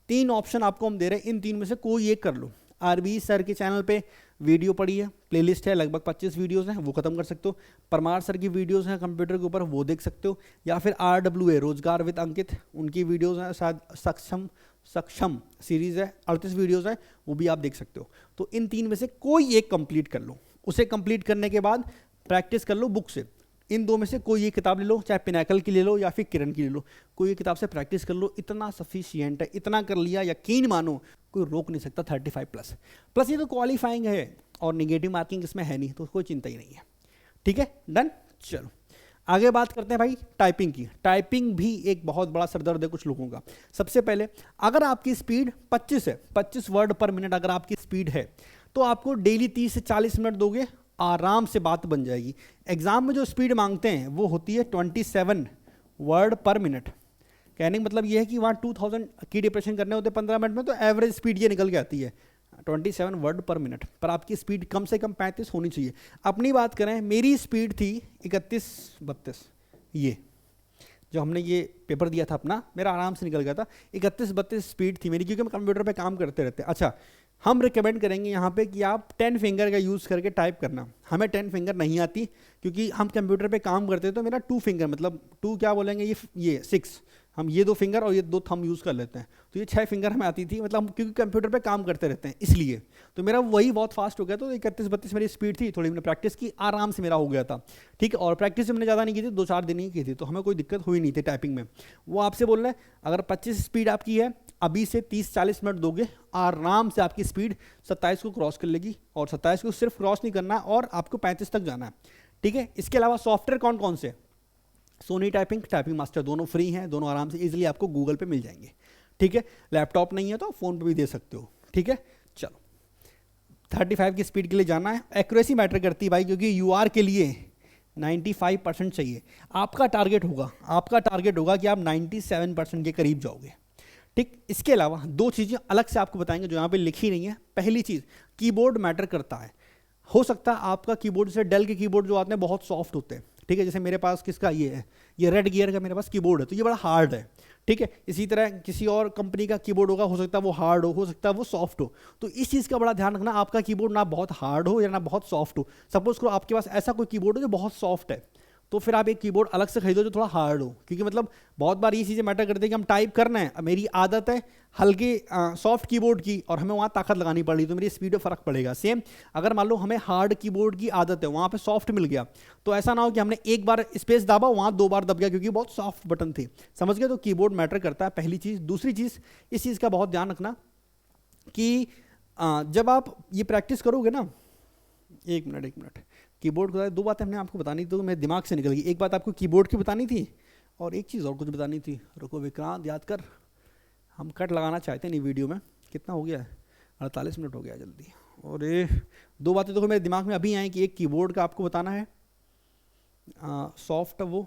3 ऑप्शन आपको हम दे रहे हैं, इन 3 में से कोई एक कर लो। आरबी सर के चैनल पे वीडियो पड़ी है, प्लेलिस्ट है, लगभग 25 वीडियोस हैं, वो खत्म कर सकते हो। परमार सर की वीडियोस हैं कंप्यूटर के ऊपर, वो देख सकते हो। या फिर RWA रोजगार विद अंकित, उनकी वीडियोस हैं, शायद सक्षम सीरीज़ है, 38 वीडियोस है, वो भी आप देख सकते हो। तो इन 3 में से कोई एक कंप्लीट कर लो। उसे कंप्लीट करने के बाद प्रैक्टिस कर लो बुक से। इन 2 में से कोई एक किताब ले लो, चाहे पिनाकल की ले लो या फिर किरण की ले लो, कोई एक किताब से प्रैक्टिस कर लो। इतना सफिशियंट है, इतना कर लिया, यकीन मानो कोई रोक नहीं सकता। 35+। ये तो क्वालिफाइंग है और निगेटिव मार्किंग इसमें है नहीं, तो कोई चिंता ही नहीं है। ठीक है, डन। चलो आगे बात करते हैं भाई टाइपिंग की। टाइपिंग भी एक बहुत बड़ा सरदर्द है कुछ लोगों का। सबसे पहले, अगर आपकी स्पीड 25 है, 25 वर्ड पर मिनट अगर आपकी स्पीड है, तो आपको डेली 30 से 40 मिनट दोगे, आराम से बात बन जाएगी। एग्जाम में जो स्पीड मांगते हैं वो होती है 27 वर्ड पर मिनट। कहने का मतलब ये है कि वहाँ 2000 की डिप्रेशन करने होते 15 मिनट में, तो एवरेज स्पीड ये निकल के आती है 27 वर्ड पर मिनट। पर आपकी स्पीड कम से कम 35 होनी चाहिए। अपनी बात करें, मेरी स्पीड थी 31-32, ये जो हमने ये पेपर दिया था अपना, मेरा आराम से निकल गया था। 31-32 स्पीड थी मेरी, क्योंकि हम कंप्यूटर पे काम करते रहते हैं। अच्छा, हम रिकमेंड करेंगे यहाँ पे कि आप 10 फिंगर का यूज़ करके टाइप करना। हमें 10 फिंगर नहीं आती, क्योंकि हम कंप्यूटर पे काम करते हैं, तो मेरा 2 फिंगर, मतलब 2 क्या बोलेंगे, ये 6, हम ये 2 फिंगर और ये 2 थंब यूज़ कर लेते हैं, तो ये 6 फिंगर हमें आती थी। मतलब हम क्योंकि कंप्यूटर पे काम करते रहते हैं इसलिए, तो मेरा वही बहुत फास्ट हो गया। तो 31-32 मेरी स्पीड थी, थोड़ी मैंने प्रैक्टिस की, आराम से मेरा हो गया था। ठीक है, और प्रैक्टिस मैंने ज़्यादा नहीं की थी, 2-4 दिन ही की थी, तो हमें कोई दिक्कत हुई नहीं थी टाइपिंग में। वो आपसे बोल रहे हैं, अगर 25 स्पीड आपकी है, अभी से 30-40 मिनट दोगे, आराम से आपकी स्पीड 27 को क्रॉस कर लेगी। और 27 को सिर्फ क्रॉस नहीं करना, और आपको 35 तक जाना है। ठीक है, इसके अलावा सॉफ्टवेयर कौन कौन से? सोनी टाइपिंग, टाइपिंग मास्टर, दोनों फ्री हैं, दोनों आराम से इजीली आपको गूगल पे मिल जाएंगे। ठीक है, लैपटॉप नहीं है तो फ़ोन पे भी दे सकते हो। ठीक है, चलो 35 की स्पीड के लिए जाना है। एक्यूरेसी मैटर करती है भाई, क्योंकि यूआर के लिए 95% चाहिए। आपका टारगेट होगा कि आप 97% के करीब जाओगे। ठीक, इसके अलावा 2 चीज़ें अलग से आपको बताएंगे जो यहाँ पे लिखी नहीं है। पहली चीज़, कीबोर्ड मैटर करता है। हो सकता है आपका कीबोर्ड से डेल के कीबोर्ड जो आते हैं बहुत सॉफ्ट होते हैं। ठीक है, जैसे मेरे पास किसका ये है, ये रेड गियर का मेरे पास कीबोर्ड है, तो ये बड़ा हार्ड है। ठीक है, इसी तरह किसी और कंपनी का कीबोर्ड होगा, हो सकता है वो हार्ड हो सकता है वो सॉफ्ट हो। तो इस चीज़ का बड़ा ध्यान रखना, आपका कीबोर्ड ना बहुत हार्ड हो या ना बहुत सॉफ्ट हो। सपोज करो आपके पास ऐसा कोई कीबोर्ड हो जो बहुत सॉफ्ट है, तो फिर आप एक कीबोर्ड अलग से खरीदो जो थोड़ा हार्ड हो। क्योंकि मतलब बहुत बार ये चीज़ें मैटर करती है कि हम टाइप करना है, मेरी आदत है हल्के सॉफ्ट कीबोर्ड की, और हमें वहाँ ताकत लगानी पड़ रही, तो मेरी स्पीड में फ़र्क पड़ेगा। सेम अगर मान लो हमें हार्ड कीबोर्ड की आदत है, वहाँ पे सॉफ्ट मिल गया, तो ऐसा ना हो कि हमने एक बार स्पेस दाबा, वहाँ 2 बार दब गया, क्योंकि बहुत सॉफ्ट बटन थे। समझ गए? तो कीबोर्ड मैटर करता है, पहली चीज़। दूसरी चीज़, इस चीज़ का बहुत ध्यान रखना कि जब आप ये प्रैक्टिस करोगे ना, एक मिनट, कीबोर्ड को 2 बातें हमने आपको बतानी थी, तो मेरे दिमाग से निकल गई। एक बात आपको कीबोर्ड की बतानी थी, और एक चीज़ और कुछ बतानी थी। रुको विक्रांत, याद कर। हम कट लगाना चाहते नहीं वीडियो में। कितना हो गया है? 48 मिनट हो गया, जल्दी। और ये 2 बातें तो मेरे दिमाग में अभी आई कि एक कीबोर्ड का आपको बताना है, सॉफ्ट वो,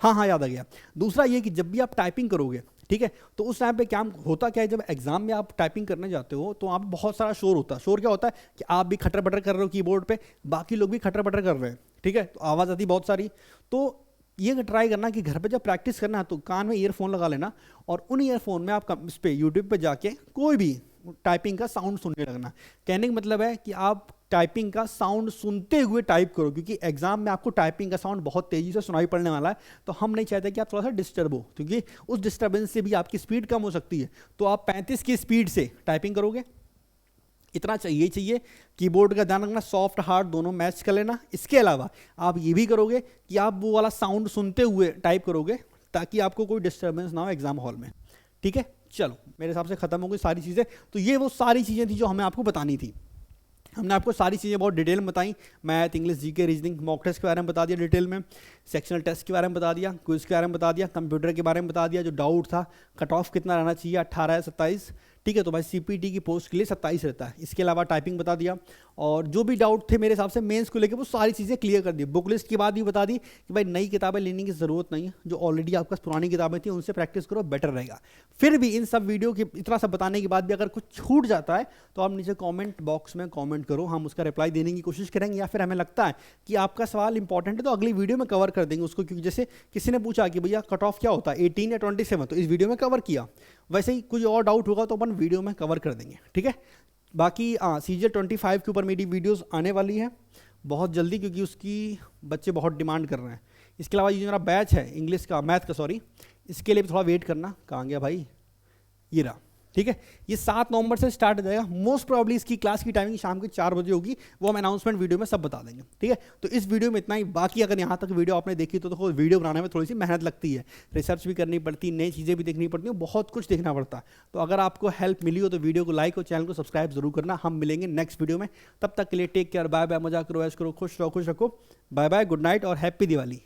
हाँ हाँ, याद आ गया। दूसरा ये कि जब भी आप टाइपिंग करोगे, ठीक है, तो उस टाइम पे क्या होता क्या है, जब एग्जाम में आप टाइपिंग करने जाते हो तो वहाँ पे बहुत सारा शोर होता है। शोर क्या होता है कि आप भी खटर बटर कर रहे हो कीबोर्ड पे, बाकी लोग भी खटर बटर कर रहे हैं, ठीक है, तो आवाज़ आती बहुत सारी। तो ये ट्राई करना कि घर पे जब प्रैक्टिस करना है तो कान में ईयरफोन लगा लेना, और उन ईयरफोन में आप इस पे यूट्यूब पे जाके कोई भी टाइपिंग का साउंड सुनने लगना। कहने का मतलब है कि आप टाइपिंग का साउंड सुनते हुए टाइप करो, क्योंकि एग्जाम में आपको टाइपिंग का साउंड बहुत तेजी से सुनाई पड़ने वाला है। तो हम नहीं चाहते कि आप थोड़ा सा डिस्टर्ब हो, क्योंकि उस डिस्टर्बेंस से भी आपकी स्पीड कम हो सकती है। तो आप 35 की स्पीड से टाइपिंग करोगे, इतना चाहिए। कीबोर्ड का ध्यान रखना, सॉफ्ट हार्ड दोनों मैच कर लेना। इसके अलावा आप ये भी करोगे कि आप वो वाला साउंड सुनते हुए टाइप करोगे, ताकि आपको कोई डिस्टर्बेंस ना हो एग्जाम हॉल में, ठीक है। चलो, मेरे हिसाब से खत्म हो गई सारी चीज़ें। तो ये वो सारी चीज़ें थी जो हमें आपको बतानी थी। हमने आपको सारी चीज़ें बहुत डिटेल में बताई। Math, English, GK, reasoning, mock test के बारे में बता दिया डिटेल में, सेक्शनल टेस्ट के बारे में बता दिया, क्विज के बारे में बता दिया, कंप्यूटर के बारे में बता दिया, जो डाउट था कट ऑफ कितना रहना चाहिए, 18 या 27, ठीक है। तो भाई सीपीटी की पोस्ट के लिए 27 रहता है। इसके अलावा टाइपिंग बता दिया, और जो भी डाउट थे मेरे हिसाब से मेंस को लेकर वो सारी चीज़ें क्लियर कर दी। बुक लिस्ट की बात भी बता दी कि भाई नई किताबें लेने की ज़रूरत नहीं है, जो ऑलरेडी आपके पास पुरानी किताबें थी उनसे प्रैक्टिस करो, बेटर रहेगा। फिर भी इन सब वीडियो के इतना सब बताने के बाद भी अगर कुछ छूट जाता है तो आप नीचे कमेंट बॉक्स में कमेंट करो, हम उसका रिप्लाई देने की कोशिश करेंगे। या फिर हमें लगता है कि आपका सवाल इंपॉर्टेंट है तो अगली वीडियो में कवर कर देंगे उसको, क्योंकि जैसे किसी ने पूछा कि भैया कट ऑफ क्या होता है 18 या 27, तो इस वीडियो में कवर किया। वैसे ही कुछ और डाउट होगा तो अपन वीडियो में कवर कर देंगे, ठीक है। बाकी CJ 25 के ऊपर मेरी वीडियोस आने वाली है बहुत जल्दी, क्योंकि उसकी बच्चे बहुत डिमांड कर रहे हैं। इसके अलावा ये मेरा बैच है इंग्लिश का, मैथ का सॉरी, इसके लिए भी थोड़ा वेट करना। कहाँ गया भाई, ये रहा, ठीक है। ये 7 नवंबर से स्टार्ट हो जाएगा। मोस्ट प्रॉब्ली इसकी क्लास की टाइमिंग शाम के 4 बजे होगी, वो हम अनाउंसमेंट वीडियो में सब बता देंगे, ठीक है। तो इस वीडियो में इतना ही। बाकी अगर यहाँ तक वीडियो आपने देखी तो देखो, वीडियो बनाने में थोड़ी सी मेहनत लगती है, रिसर्च भी करनी पड़ती है, नई चीज़ें भी देखनी पड़ती हैं, बहुत कुछ देखना पड़ता है। तो अगर आपको हेल्प मिली हो तो वीडियो को लाइक और चैनल को सब्सक्राइब जरूर करना। हम मिलेंगे नेक्स्ट वीडियो में, तब तक के लिए टेक केयर, बाय बाय, मजा करो, ऐश करो, खुश रहो, खुश रखो, बाय बाय, गुड नाइट और हैप्पी दिवाली।